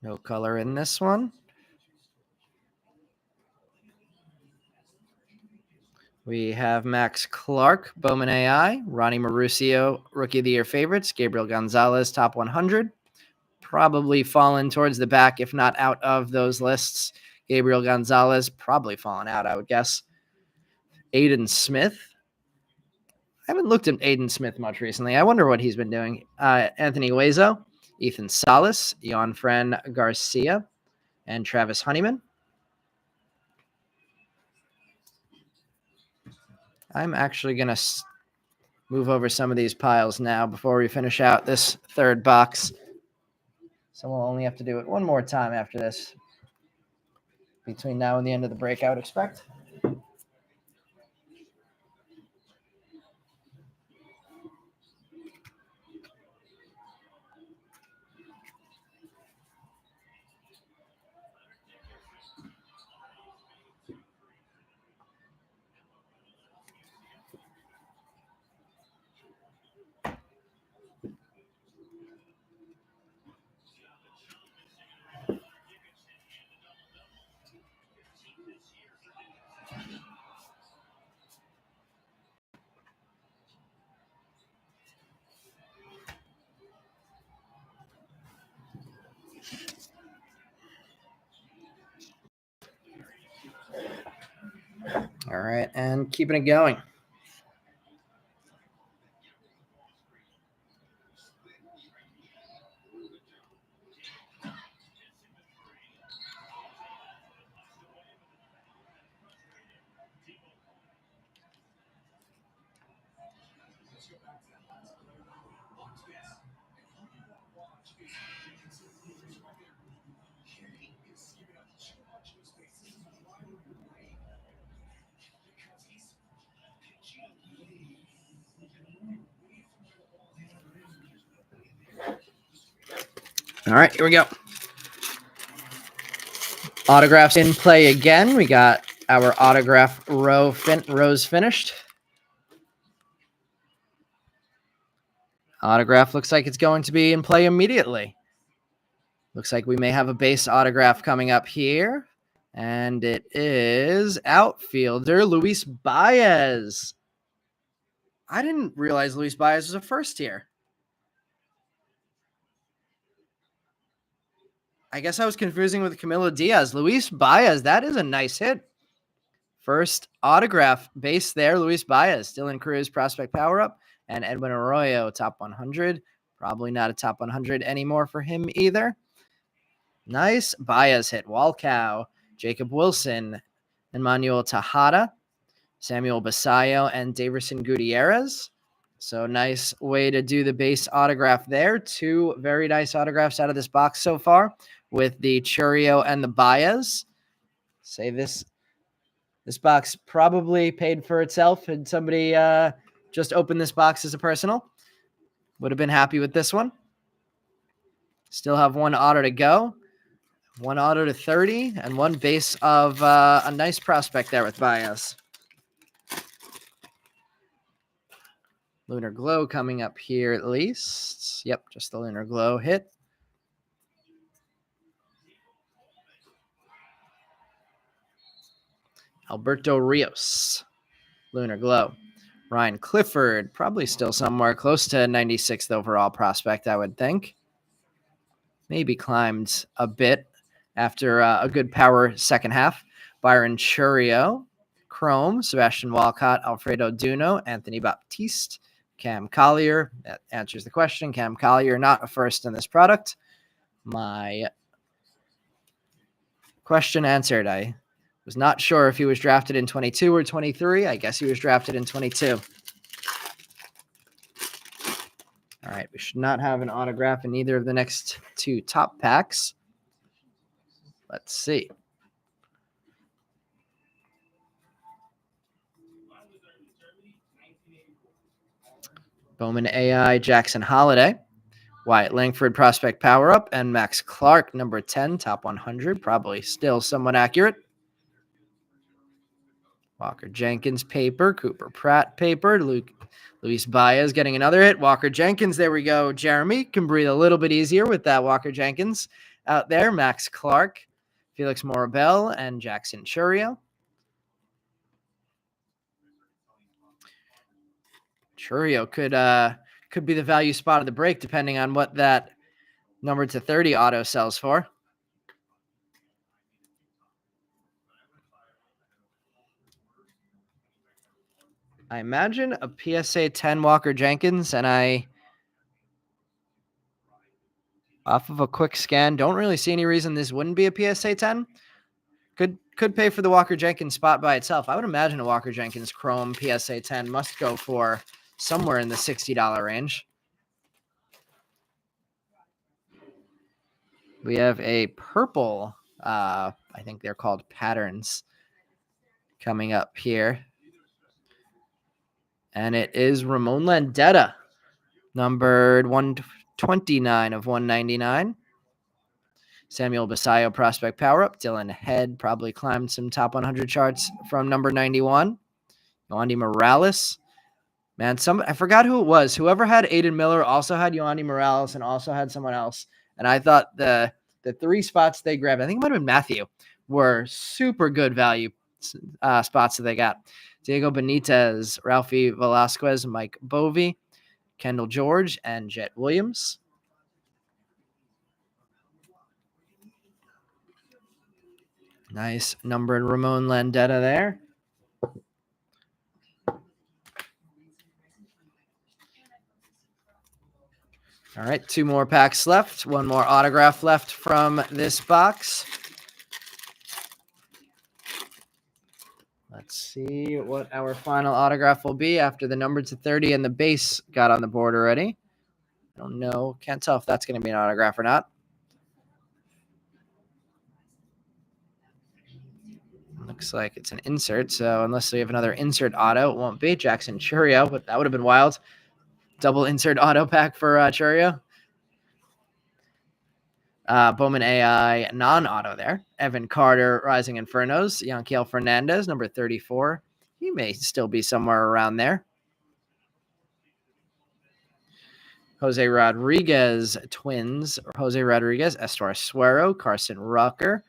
No color in this one. We have Max Clark, Bowman AI, Ronnie Mauricio, Rookie of the Year favorites, Gabriel Gonzalez, top 100. Probably fallen towards the back, if not out of those lists. Gabriel Gonzalez, probably fallen out, I would guess. Aiden Smith. I haven't looked at Aiden Smith much recently. I wonder what he's been doing. Anthony Uezo, Ethan Salas, Fran Garcia, and Travis Honeyman. I'm actually going to move over some of these piles now before we finish out this third box. So we'll only have to do it one more time after this. Between now and the end of the break, I would expect. All right, and keeping it going. All right, here we go. Autographs in play again. We got our autograph rows finished. Autograph looks like it's going to be in play immediately. Looks like we may have a base autograph coming up here. And it is outfielder Luis Baez. I didn't realize Luis Baez was a first tier. I guess I was confusing with Camilo Diaz. Luis Baez, that is a nice hit. First autograph base there, Luis Baez. Dylan Cruz, prospect power up. And Edwin Arroyo, top 100. Probably not a top 100 anymore for him either. Nice Baez hit. Walcow, Jacob Wilson, Emmanuel Tejada, Samuel Basayo, and Daverson Gutierrez. So nice way to do the base autograph there. Two very nice autographs out of this box so far with the Churio and the Baez. Say this box probably paid for itself. Had somebody just opened this box as a personal, would have been happy with this one. Still have one auto to go. One auto to 30 and one base of a nice prospect there with Baez. Lunar Glow coming up here at least. Yep, just the Lunar Glow hit. Alberto Rios, Lunar Glow. Ryan Clifford, probably still somewhere close to 96th overall prospect, I would think. Maybe climbed a bit after a good power second half. Byron Churio, Chrome, Sebastian Walcott, Alfredo Duno, Anthony Baptiste, Cam Collier. That answers the question. Cam Collier, not a first in this product. My question answered. I was not sure if he was drafted in 22 or 23. I guess he was drafted in 22. All right, we should not have an autograph in either of the next two top packs. Let's see. Bowman AI, Jackson Holiday, Wyatt Langford, prospect power up, and Max Clark, number 10, top 100, probably still somewhat accurate. Walker Jenkins paper, Cooper Pratt paper, Luis Baez getting another hit. Walker Jenkins, there we go. Jeremy can breathe a little bit easier with that Walker Jenkins out there. Max Clark, Felix Morabel, and Jackson Churio. Churio could be the value spot of the break, depending on what that number to 30 auto sells for. I imagine a PSA 10 Walker Jenkins, and off of a quick scan, don't really see any reason this wouldn't be a PSA 10. Could pay for the Walker Jenkins spot by itself. I would imagine a Walker Jenkins Chrome PSA 10 must go for somewhere in the $60 range. We have a purple, I think they're called patterns, coming up here. And it is Ramon Landetta, numbered 129 of 199. Samuel Basayo prospect power up. Dylan Head probably climbed some top 100 charts from number 91. Yohandy Morales. Man, I forgot who it was. Whoever had Aiden Miller also had Yohandy Morales and also had someone else. And I thought the three spots they grabbed, I think it might have been Matthew, were super good value spots that they got. Diego Benitez, Ralphie Velasquez, Mike Bovey, Kendall George, and Jet Williams. Nice numbered Ramon Landetta there. All right, two more packs left. One more autograph left from this box. Let's see what our final autograph will be after the number to 30 and the base got on the board already. I don't know. Can't tell if that's going to be an autograph or not. Looks like it's an insert, so unless we have another insert auto, it won't be. Jackson Churio, but that would have been wild. Double insert auto pack for Churio. Bowman AI non-auto there. Evan Carter, Rising Infernos. Yanquiel Fernandez, number 34. He may still be somewhere around there. Jose Rodriguez, Twins. Jose Rodriguez, Estor Suero, Carson Rucker,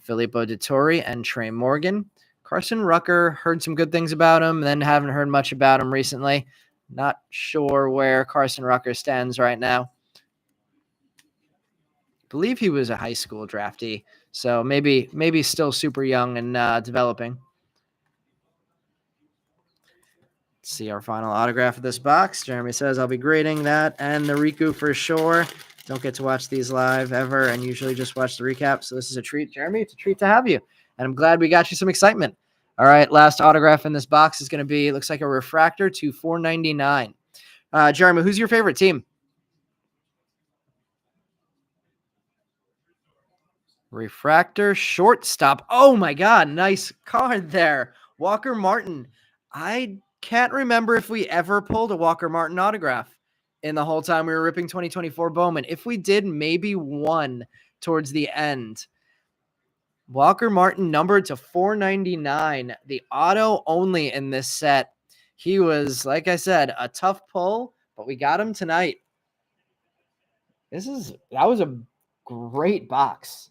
Filippo Dittori, and Trey Morgan. Carson Rucker, heard some good things about him, then haven't heard much about him recently. Not sure where Carson Rucker stands right now. I believe he was a high school draftee, so maybe still super young and developing. Let's see our final autograph of this box. Jeremy says, I'll be grading that and the Riku for sure. Don't get to watch these live ever and usually just watch the recap. So this is a treat, Jeremy. It's a treat to have you. And I'm glad we got you some excitement. All right, last autograph in this box is going to be, looks like a refractor to 499. Jeremy, who's your favorite team? Refractor shortstop. Oh my God, nice card there. Walker Martin. I can't remember if we ever pulled a Walker Martin autograph in the whole time we were ripping 2024 Bowman. If we did, maybe one towards the end. Walker Martin numbered to 499, the auto only in this set. He was, like I said, a tough pull, but we got him tonight. That was a great box.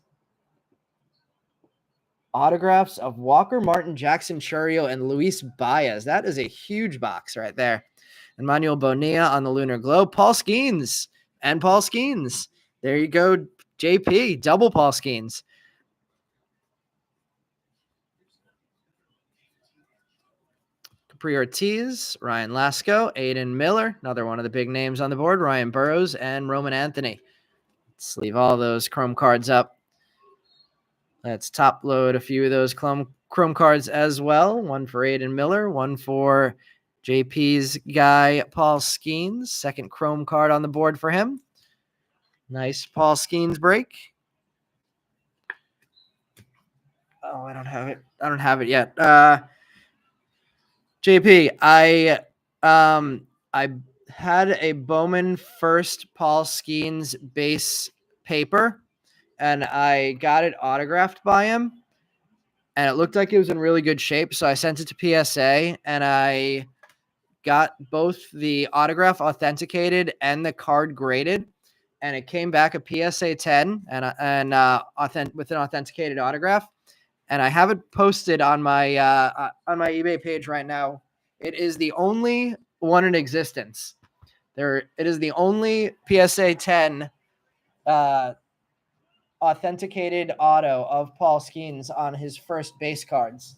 Autographs of Walker Martin, Jackson Churio, and Luis Baez. That is a huge box right there. Emmanuel Bonilla on the Lunar Globe. Paul Skeens. There you go, JP. Double Paul Skeens. Capri Ortiz, Ryan Lasco, Aiden Miller, another one of the big names on the board, Ryan Burrows, and Roman Anthony. Let's leave all those Chrome cards up. Let's top load a few of those Chrome cards as well. One for Aiden Miller, one for JP's guy, Paul Skeens. Second Chrome card on the board for him. Nice Paul Skeens break. Oh, I don't have it yet. JP, I had a Bowman first Paul Skeens base paper, and I got it autographed by him, and it looked like it was in really good shape, so I sent it to PSA, and I got both the autograph authenticated and the card graded, and it came back a PSA 10 with an authenticated autograph. And I have it posted on my eBay page right now. It is the only one in existence. It is the only PSA 10 authenticated auto of Paul Skeens on his first base cards.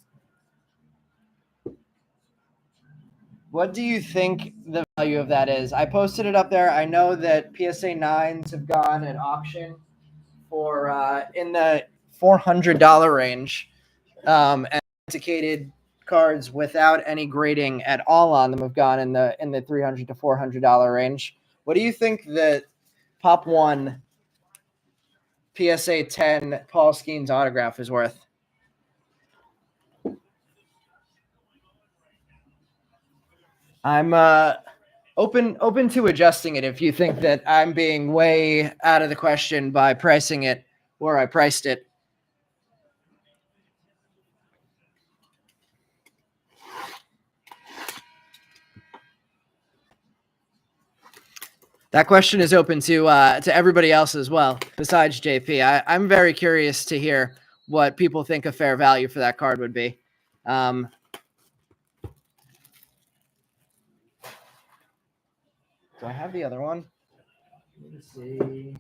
What do you think the value of that is? I posted it up there. I know that PSA 9s have gone at auction for in the $400 range, and authenticated cards without any grading at all on them have gone in the $300 to $400 range. What do you think that Pop One PSA 10 Paul Skeens autograph is worth? I'm open to adjusting it if you think that I'm being way out of the question by pricing it where I priced it. That question is open to everybody else as well, besides JP. I'm very curious to hear what people think a fair value for that card would be. Do I have the other one? Let me see.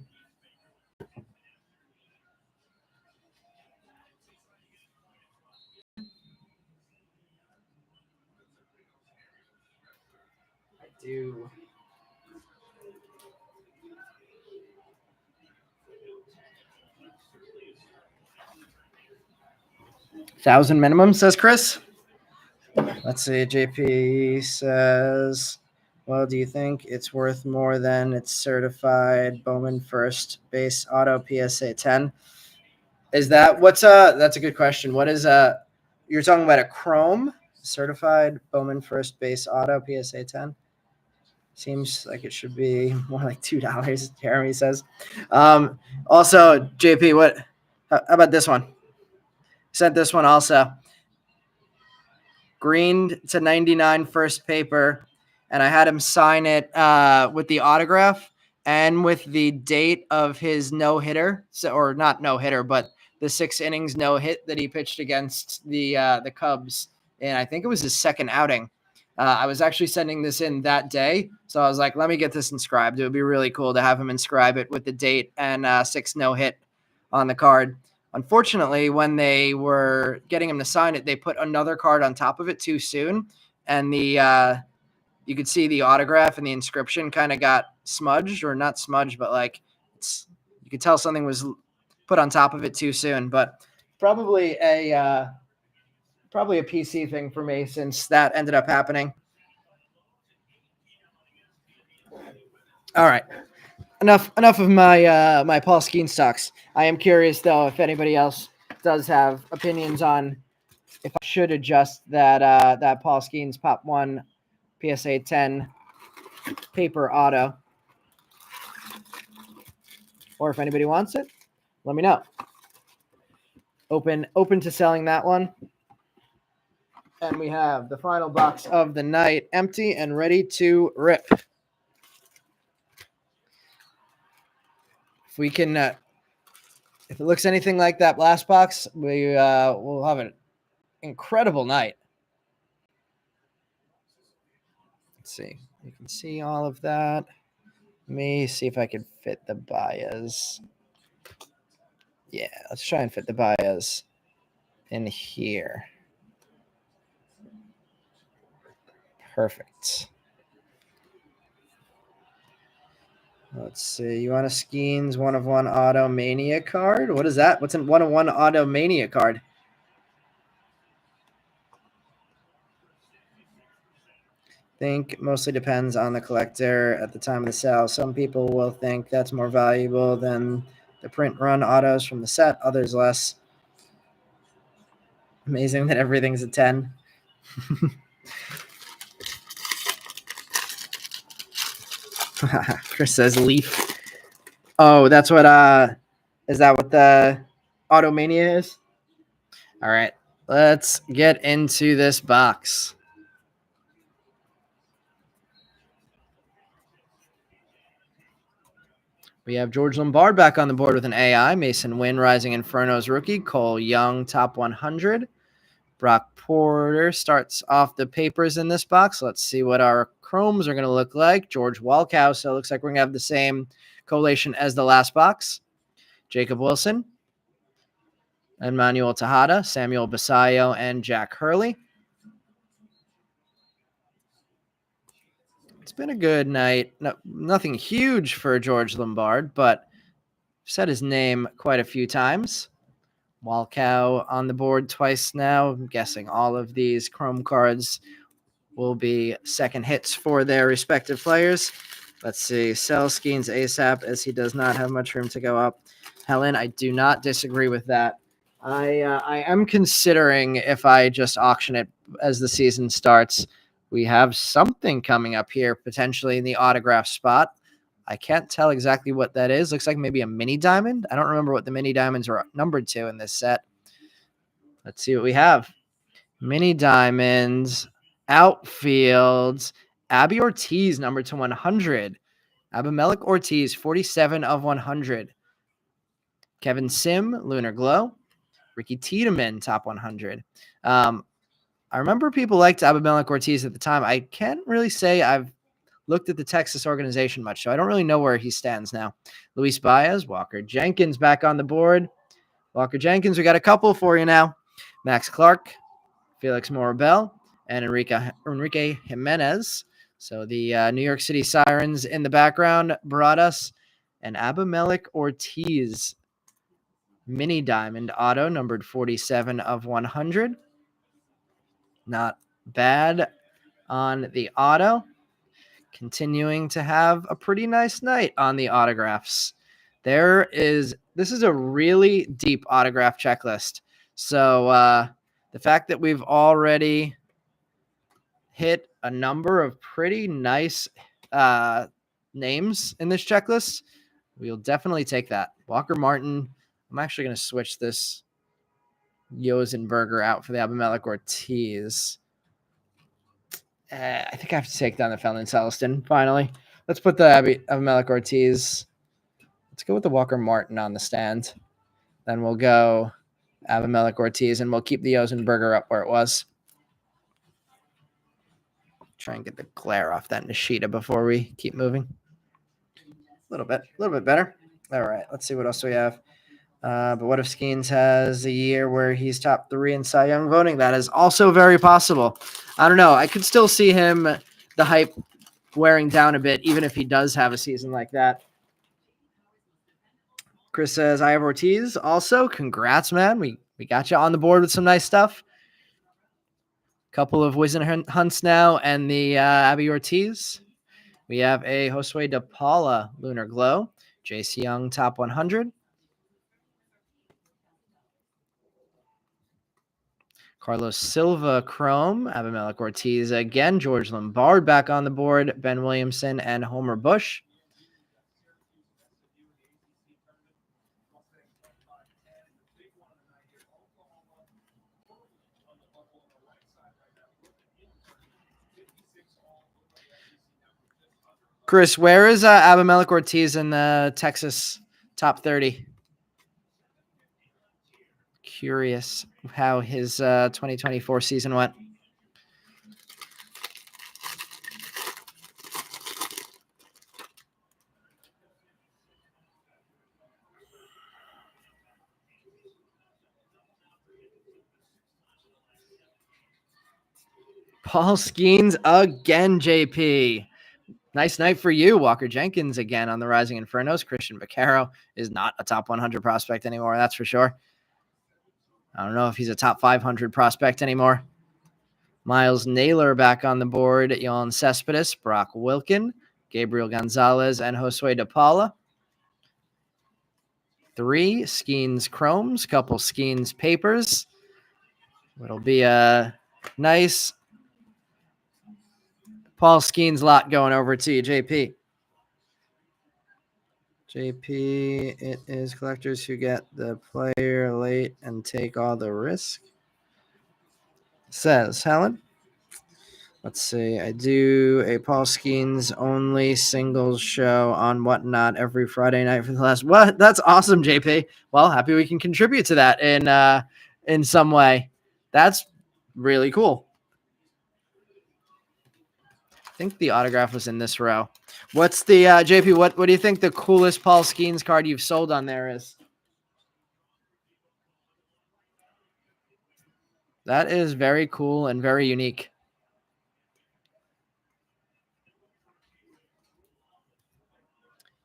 I do. $1,000 minimum, says Chris. Let's see. JP says, well, do you think it's worth more than its certified Bowman first base auto PSA 10? Is that that's a good question. What is you're talking about a Chrome certified Bowman first base auto PSA 10? Seems like it should be more like $2, Jeremy says. Also, JP, how about this one? Sent this one also. Greened to 99 first paper, and I had him sign it with the autograph and with the date of his no-hitter, or not no-hitter, but the 6 innings no-hit that he pitched against the Cubs, and I think it was his second outing. I was actually sending this in that day, so I was like, let me get this inscribed. It would be really cool to have him inscribe it with the date and 6 no-hit on the card. Unfortunately, when they were getting him to sign it, they put another card on top of it too soon, and you could see the autograph and the inscription kind of got smudged, or not smudged, but like you could tell something was put on top of it too soon. But probably a PC thing for me, since that ended up happening. All right. Enough of my my Paul Skeens stocks. I am curious though if anybody else does have opinions on if I should adjust that Paul Skeens Pop One PSA 10 paper auto, or if anybody wants it, let me know. Open to selling that one. And we have the final box of the night empty and ready to rip. If we can, if it looks anything like that last box, we'll have an incredible night. Let's see. You can see all of that. Let me see if I can fit the bias. Yeah, let's try and fit the bias in here. Perfect. Let's see. You want a Skeens 1-of-1 Auto Mania card? What is that? What's a 1-of-1 Auto Mania card? Think mostly depends on the collector at the time of the sale. Some people will think that's more valuable than the print run autos from the set, others less. Amazing that everything's a 10. Chris says Leaf. Oh, that's what is that what the Automania is? All right, let's get into this box. We have George Lombard back on the board with an AI. Mason Wynn, Rising Inferno's rookie. Cole Young, top 100. Brock Porter starts off the papers in this box. Let's see what our chromes are going to look like. George Walkow. So it looks like we're going to have the same collation as the last box. Jacob Wilson, Emmanuel Tejada, Samuel Basayo, and Jack Hurley. It's been a good night. Nothing huge for George Lombard, but said his name quite a few times. Walkow on the board twice now. I'm guessing all of these chrome cards will be second hits for their respective players. Let's see. Sell Skeens ASAP, as he does not have much room to go up. Helen, I do not disagree with that. I am considering if I just auction it as the season starts. We have something coming up here, potentially in the autograph spot. I can't tell exactly what that is. Looks like maybe a mini diamond. I don't remember what the mini diamonds were numbered to in this set. Let's see what we have. Mini diamonds, outfields, Abby Ortiz, numbered to 100. Abimelech Ortiz, 47 of 100. Kevin Sim, Lunar Glow. Ricky Tiedemann, top 100. I remember people liked Abimelech Ortiz at the time. I can't really say I've looked at the Texas organization much, so I don't really know where he stands now. Luis Baez, Walker Jenkins back on the board. Walker Jenkins, we got a couple for you now. Max Clark, Felix Morabel, and Enrique Jimenez. So the New York City Sirens in the background brought us an Abimelech Ortiz mini diamond auto, numbered 47 of 100. Not bad on the auto. Continuing to have a pretty nice night on the autographs. This is a really deep autograph checklist. So the fact that we've already hit a number of pretty nice names in this checklist, we'll definitely take that. Walker Martin. I'm actually going to switch this Yosenberger out for the Abimelech Ortiz. I think I have to take down the Felon Celestin, finally. Let's put the Abimelech Ortiz. Let's go with the Walker Martin on the stand. Then we'll go Abimelech Ortiz, and we'll keep the Yosenberger up where it was. Try and get the glare off that Nishida before we keep moving. A little bit better. All right, let's see what else we have. But what if Skeens has a year where he's top 3 in Cy Young voting? That is also very possible. I don't know. I could still see him, the hype, wearing down a bit, even if he does have a season like that. Chris says, I have Ortiz also. Congrats, man. We got you on the board with some nice stuff. Couple of Wizen Hunts now, and the Abby Ortiz. We have a Josue De Paula Lunar Glow. Jace Young, top 100. Carlos Silva, Chrome. Abimelech Ortiz again. George Lombard back on the board. Ben Williamson and Homer Bush. Chris, where is Abimelech Ortiz in the Texas top 30? Curious how his 2024 season went. Paul Skeens again, JP. Nice night for you. Walker Jenkins again on the Rising Infernos. Christian Vaccaro is not a top 100 prospect anymore, that's for sure. I don't know if he's a top 500 prospect anymore. Miles Naylor back on the board. Yohan Cespedes, Brock Wilkin, Gabriel Gonzalez, and Josue De Paula. 3 Skeens Chromes, couple Skeens Papers. It'll be a nice Paul Skeens lot going over to you, JP. JP, it is collectors who get the player late and take all the risk. Says Helen. Let's see. I do a Paul Skeens only singles show on Whatnot every Friday night for the last. What? That's awesome, JP. Well, happy we can contribute to that in some way. That's really cool. I think the autograph was in this row. What's the JP? What do you think the coolest Paul Skeens card you've sold on there is? That is very cool and very unique.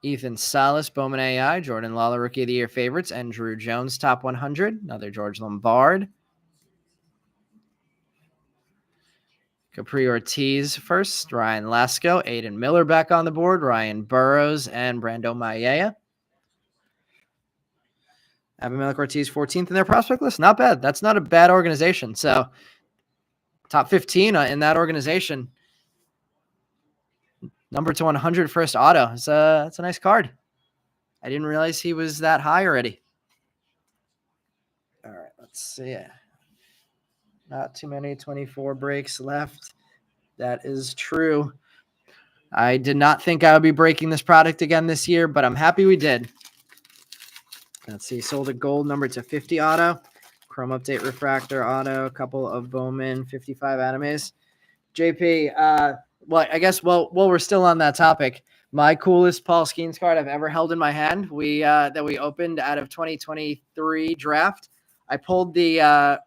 Ethan Salas, Bowman AI, Jordan Lawler, Rookie of the Year favorites, and Drew Jones, top 100. Another George Lombard. Capri Ortiz first, Ryan Lasco, Aiden Miller back on the board, Ryan Burrows, and Brando Mayea. Abimelech Ortiz 14th in their prospect list. Not bad. That's not a bad organization. So top 15 in that organization. Number to 100 first auto. It's a nice card. I didn't realize he was that high already. All right, let's see. Not too many 24 breaks left. That is true. I did not think I would be breaking this product again this year, but I'm happy we did. Let's see. Sold a gold number to 50 auto. Chrome Update Refractor auto. A couple of Bowman 55 animes. JP, well, I guess while we're still on that topic, my coolest Paul Skeens card I've ever held in my hand, that we opened out of 2023 draft. I pulled the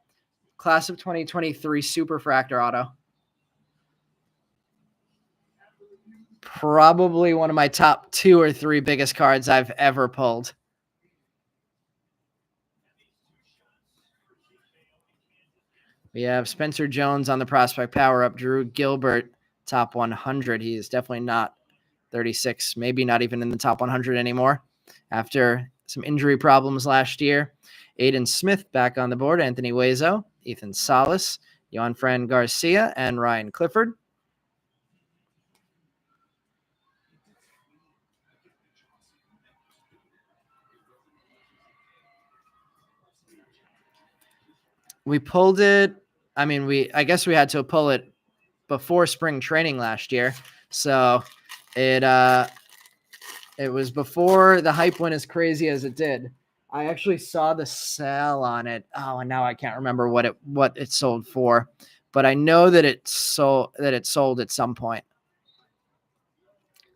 class of 2023 Superfractor auto. Probably one of my top 2 or 3 biggest cards I've ever pulled. We have Spencer Jones on the prospect power up. Drew Gilbert, top 100. He is definitely not 36, maybe not even in the top 100 anymore after some injury problems last year. Aiden Smith back on the board. Anthony Hueso, Ethan Salas, Jonfran Garcia, and Ryan Clifford. We pulled it. I mean, I guess we had to pull it before spring training last year. So it was before the hype went as crazy as it did. I actually saw the sale on it. Oh, and now I can't remember what it sold for, but I know that it sold at some point.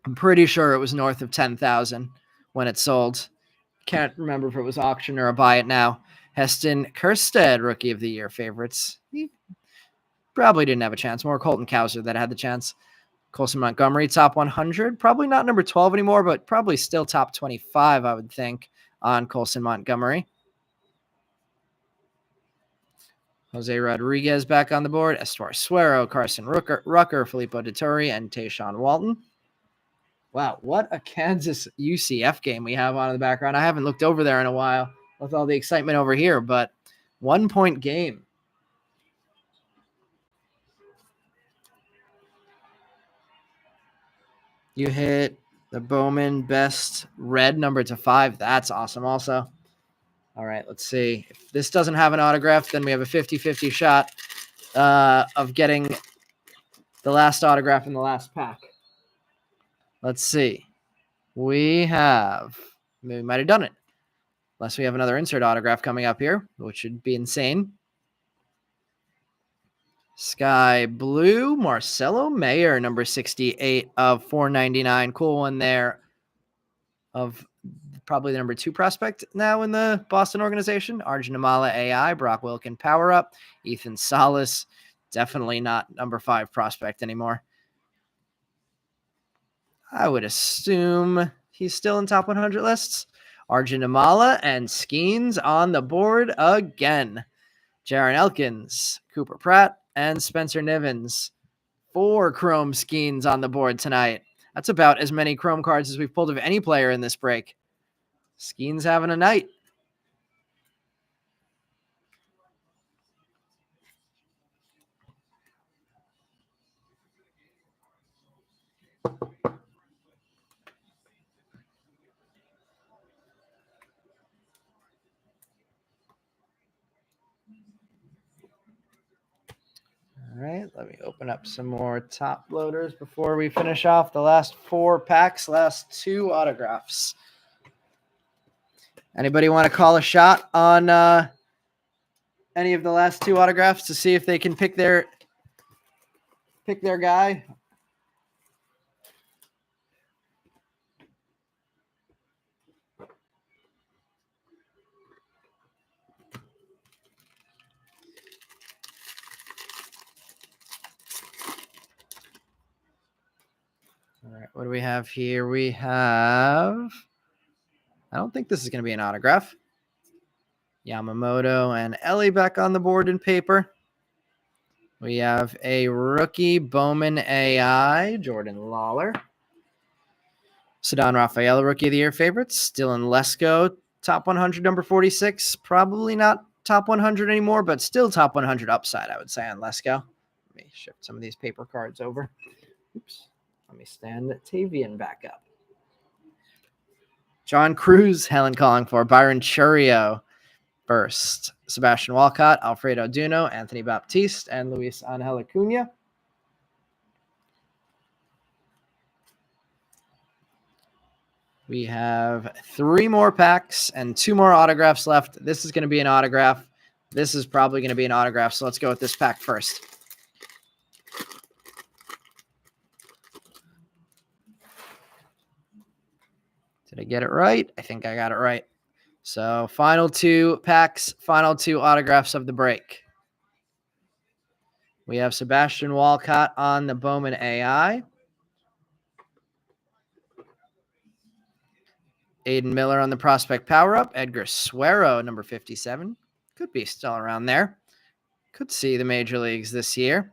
I'm pretty sure it was north of 10,000 when it sold. Can't remember if it was auction or a buy it now. Heston Kjerstad, Rookie of the Year favorites. He probably didn't have a chance. More Colton Cowser that had the chance. Colson Montgomery, top 100. Probably not number 12 anymore, but probably still top 25, I would think, on Colson Montgomery. Jose Rodriguez back on the board. Estuar Suero, Carson Rucker, Filippo Dittori, and Tayshawn Walton. Wow, what a Kansas UCF game we have on in the background. I haven't looked over there in a while with all the excitement over here, but 1-point game. You hit the Bowman best red number to 5. That's awesome also. All right, let's see. If this doesn't have an autograph, then we have a 50-50 shot of getting the last autograph in the last pack. Let's see. We might have done it. Unless we have another insert autograph coming up here, which would be insane. Sky Blue, Marcelo Mayer, number 68 of 499. Cool one there of probably the number 2 prospect now in the Boston organization. Arjun Amala AI, Brock Wilkin power up. Ethan Salas, definitely not number 5 prospect anymore. I would assume he's still in top 100 lists. Arjun Amala and Skeens on the board again. Jaron Elkins, Cooper Pratt, and Spencer Nivens. 4 Chrome Skeens on the board tonight. That's about as many Chrome cards as we've pulled of any player in this break. Skeens having a night. All right, let me open up some more top loaders before we finish off the last 4 packs, last 2 autographs. Anybody want to call a shot on any of the last two autographs to see if they can pick their guy? All right, what do we have here? We have, I don't think this is going to be an autograph. Yamamoto and Ellie back on the board in paper. We have a rookie Bowman AI, Jordan Lawler. Ceddanne Rafaela, Rookie of the Year favorites. Dylan Lesko, top 100, number 46. Probably not top 100 anymore, but still top 100 upside, I would say, on Lesko. Let me shift some of these paper cards over. Oops. Let me stand Tavian back up. John Cruz, Helen calling for. Byron Churio first. Sebastian Walcott, Alfredo Duno, Anthony Baptiste, and Luis Angel Acuna. We have 3 more packs and 2 more autographs left. This is going to be an autograph. This is probably going to be an autograph, so let's go with this pack first. Did I get it right? I think I got it right. So final 2 packs, final 2 autographs of the break. We have Sebastian Walcott on the Bowman AI. Aiden Miller on the Prospect Power-Up. Edgar Suero, number 57. Could be still around there. Could see the major leagues this year.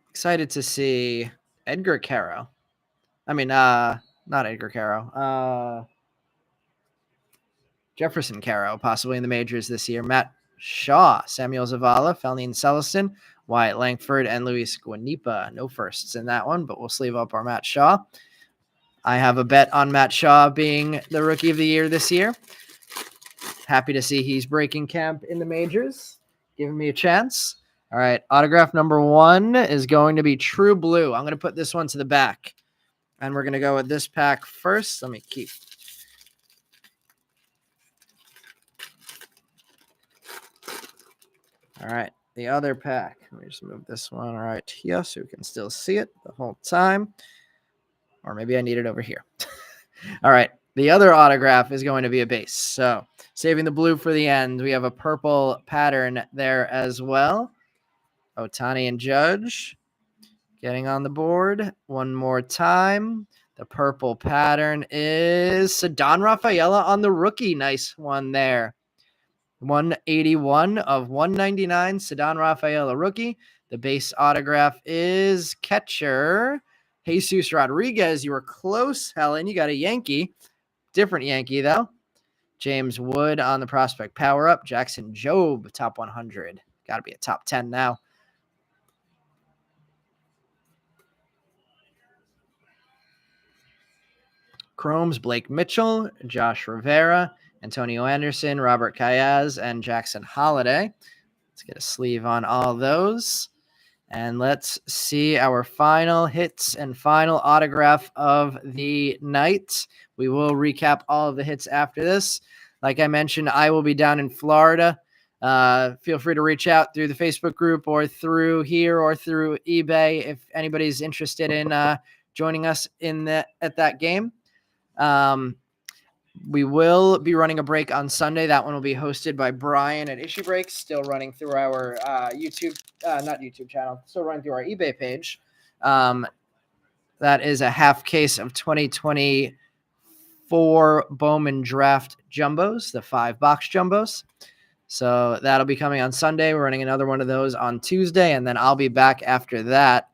Excited to see Edgar Caro. I mean, not Edgar Caro. Jefferson Caro, possibly in the majors this year. Matt Shaw, Samuel Zavala, Felnine Celestin, Wyatt Langford, and Luis Guanipa. No firsts in that one, but we'll sleeve up our Matt Shaw. I have a bet on Matt Shaw being the Rookie of the Year this year. Happy to see he's breaking camp in the majors, giving me a chance. All right, autograph number 1 is going to be True Blue. I'm going to put this one to the back, and we're going to go with this pack first. Let me keep. All right, the other pack. Let me just move this one right here so we can still see it the whole time. Or maybe I need it over here. All right, the other autograph is going to be a base. So saving the blue for the end, we have a purple pattern there as well. Ohtani and Judge getting on the board one more time. The purple pattern is Ceddanne Rafaela on the rookie. Nice one there. 181 of 199, Ceddanne Rafaela rookie. The base autograph is catcher Jesus Rodriguez. You were close, Helen. You got a Yankee. Different Yankee, though. James Wood on the Prospect Power-Up. Jackson Jobe, top 100. Got to be a top 10 now. Chromes, Blake Mitchell, Josh Rivera, Antonio Anderson, Robert Cayaz, and Jackson Holiday. Let's get a sleeve on all those. And let's see our final hits and final autograph of the night. We will recap all of the hits after this. Like I mentioned, I will be down in Florida. Feel free to reach out through the Facebook group or through here or through eBay if anybody's interested in joining us at that game. We will be running a break on Sunday. That one will be hosted by Brian at Issue Breaks, still running through our not YouTube channel, still running through our eBay page. That is a half case of 2024 Bowman Draft Jumbos, the 5-box Jumbos. So that'll be coming on Sunday. We're running another one of those on Tuesday, and then I'll be back after that.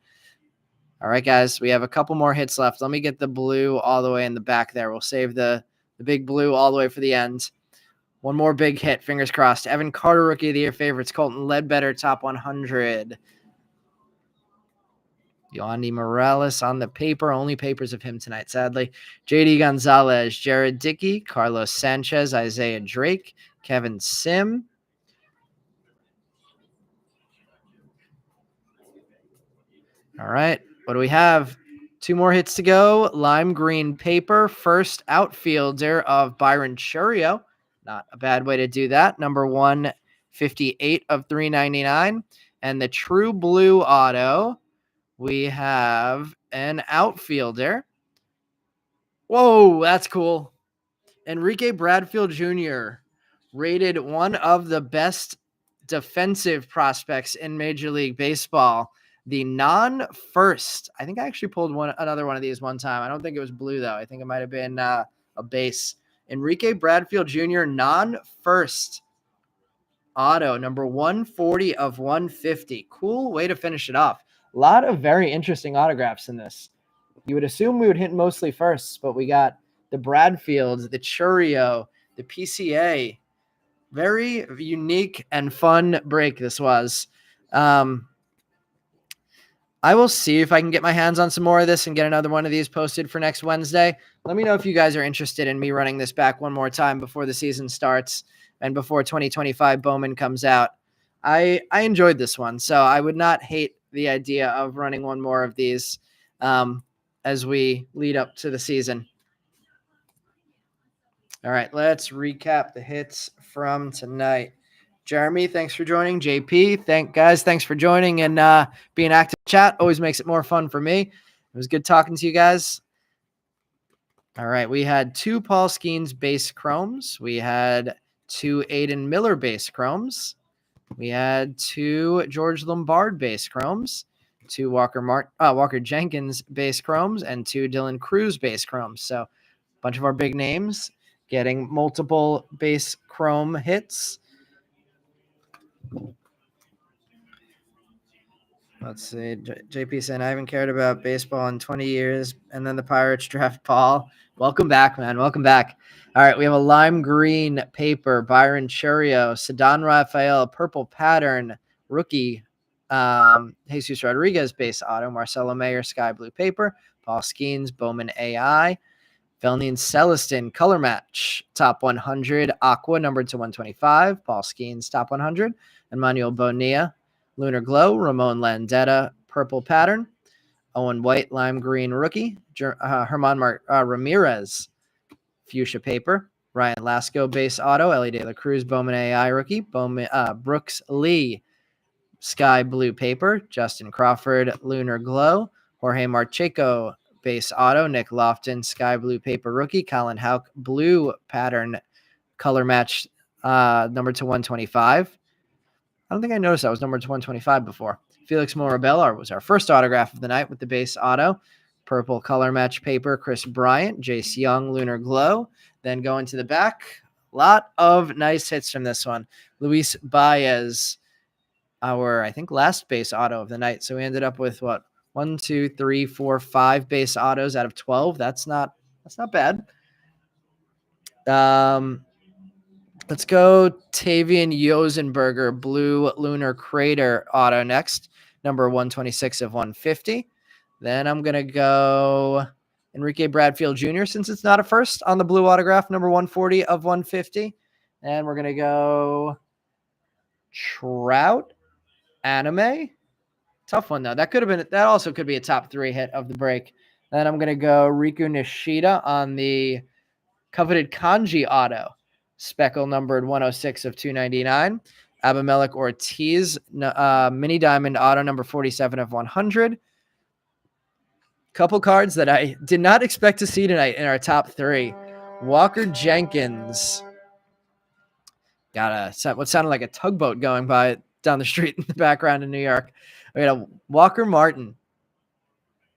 All right, guys, we have a couple more hits left. Let me get the blue all the way in the back there. We'll save the big blue all the way for the end. One more big hit, fingers crossed. Evan Carter, Rookie of the Year favorites. Colton Ledbetter, top 100. Yandy Morales on the paper. Only papers of him tonight, sadly. JD Gonzalez, Jared Dickey, Carlos Sanchez, Isaiah Drake, Kevin Sim. All right, what do we have? 2 more hits to go. Lime green paper. First outfielder of Byron Churio, Not a bad way to do that. Number 158 of 399. And the True Blue auto, we have an outfielder. Whoa, that's cool. Enrique Bradfield Jr., rated one of the best defensive prospects in Major League Baseball. The non-first. I think I actually pulled another one of these one time. I don't think it was blue, though. I think it might have been a base. Enrique Bradfield Jr., non-first auto, number 140 of 150. Cool way to finish it off. A lot of very interesting autographs in this. You would assume we would hit mostly firsts, but we got the Bradfields, the Churio, the PCA. Very unique and fun break this was. I will see if I can get my hands on some more of this and get another one of these posted for next Wednesday. Let me know if you guys are interested in me running this back one more time before the season starts and before 2025 Bowman comes out. I enjoyed this one, so I would not hate the idea of running one more of these as we lead up to the season. All right, let's recap the hits from tonight. Jeremy, thanks for joining. JP, thanks for joining and being active in chat. Always makes it more fun for me. It was good talking to you guys. All right, we had 2 Paul Skeens base chromes. We had 2 Aiden Miller base chromes. We had 2 George Lombard base chromes, 2 Walker Jenkins base chromes, and 2 Dylan Cruz base chromes. So a bunch of our big names getting multiple base chrome hits. Let's see. JP said, I haven't cared about baseball in 20 years. And then the Pirates draft Paul. Welcome back, man. Welcome back. All right. We have a lime green paper, Byron Churio, Ceddanne Rafael, purple pattern, rookie, Jesus Rodriguez base auto, Marcelo Mayer, sky blue paper, Paul Skeens, Bowman AI, Felnine Celestin, color match, top 100, aqua, numbered to 125, Paul Skeens, top 100, Emmanuel Bonilla, Lunar Glow, Ramon Landetta, purple pattern, Owen White, lime green rookie, Herman Ramirez, fuchsia paper, Ryan Lasco, base auto, Ellie De La Cruz, Bowman AI rookie, Brooks Lee, sky blue paper, Justin Crawford, Lunar Glow, Jorge Marcheco, base auto, Nick Lofton, sky blue paper rookie, Colin Houck, blue pattern, color match, number to 125. I don't think I noticed that was number 125 before. Felix Morabella was our first autograph of the night with the base auto. Purple color match paper, Chris Bryant, Jace Young, Lunar Glow. Then going to the back, a lot of nice hits from this one. Luis Baez, our, I think, last base auto of the night. So we ended up with what? 1, 2, 3, 4, 5 base autos out of 12. That's not bad. Let's go Tavian Yosenberger, blue lunar crater auto next, number 126 of 150. Then I'm going to go Enrique Bradfield Jr., since it's not a first, on the blue autograph, number 140 of 150. And we're going to go Trout Anime. Tough one, though. That also could be a top 3 hit of the break. Then I'm going to go Riku Nishida on the coveted Kanji auto. Speckle numbered 106 of 299. Abimelech Ortiz, mini diamond auto number 47 of 100. Couple cards that I did not expect to see tonight in our top 3. Walker Jenkins. Got what sounded like a tugboat going by down the street in the background in New York. We got a Walker Martin.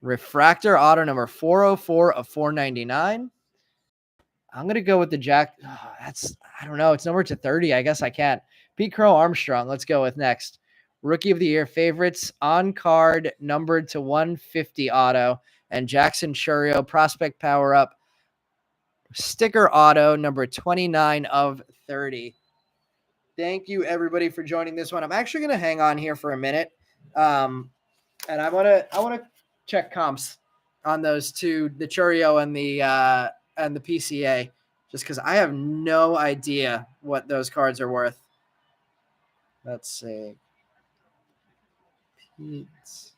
Refractor auto number 404 of 499. I'm going to go with the Jack. I don't know. It's numbered to 30. I guess I can't. Pete Crow Armstrong. Let's go with next. Rookie of the Year favorites on card, numbered to 150 auto. And Jackson Churio, prospect power up. Sticker auto, number 29 of 30. Thank you, everybody, for joining this one. I'm actually going to hang on here for a minute. And I want to check comps on those two, the Churio and the PCA, just because I have no idea what those cards are worth. Let's see. Pete's.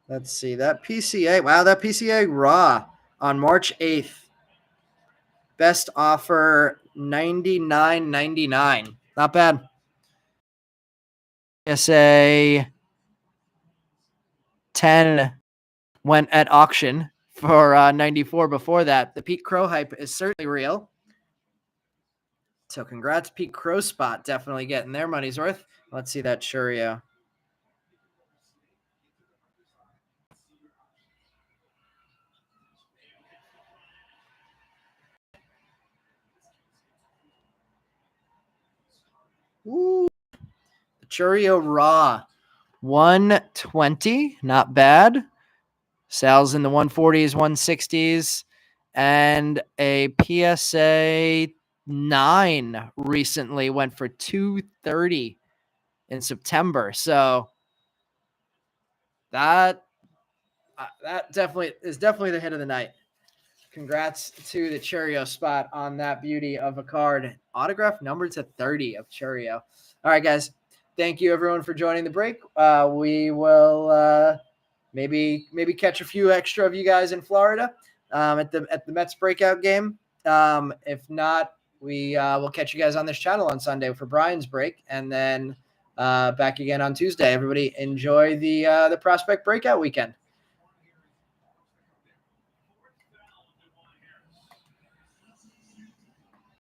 Let's see that PCA. Wow, that PCA raw on March 8th. Best offer $99.99. Not bad. PSA 10 went at auction for 94 before that. The Pete Crow hype is certainly real. So congrats, Pete Crow Spot. Definitely getting their money's worth. Let's see that Churio. Ooh. The Churio Raw. 120. Not bad. Sells in the 140s, 160s. And a PSA 9 recently went for 230 in September. So that definitely is the hit of the night. Congrats to the Churio Spot on that beauty of a card. Autograph numbered to 30 of Churio. All right, guys. Thank you everyone for joining the break. We will maybe catch a few extra of you guys in Florida at the Mets breakout game. If not, we will catch you guys on this channel on Sunday for Brian's break, and then back again on Tuesday. Everybody enjoy the prospect breakout weekend.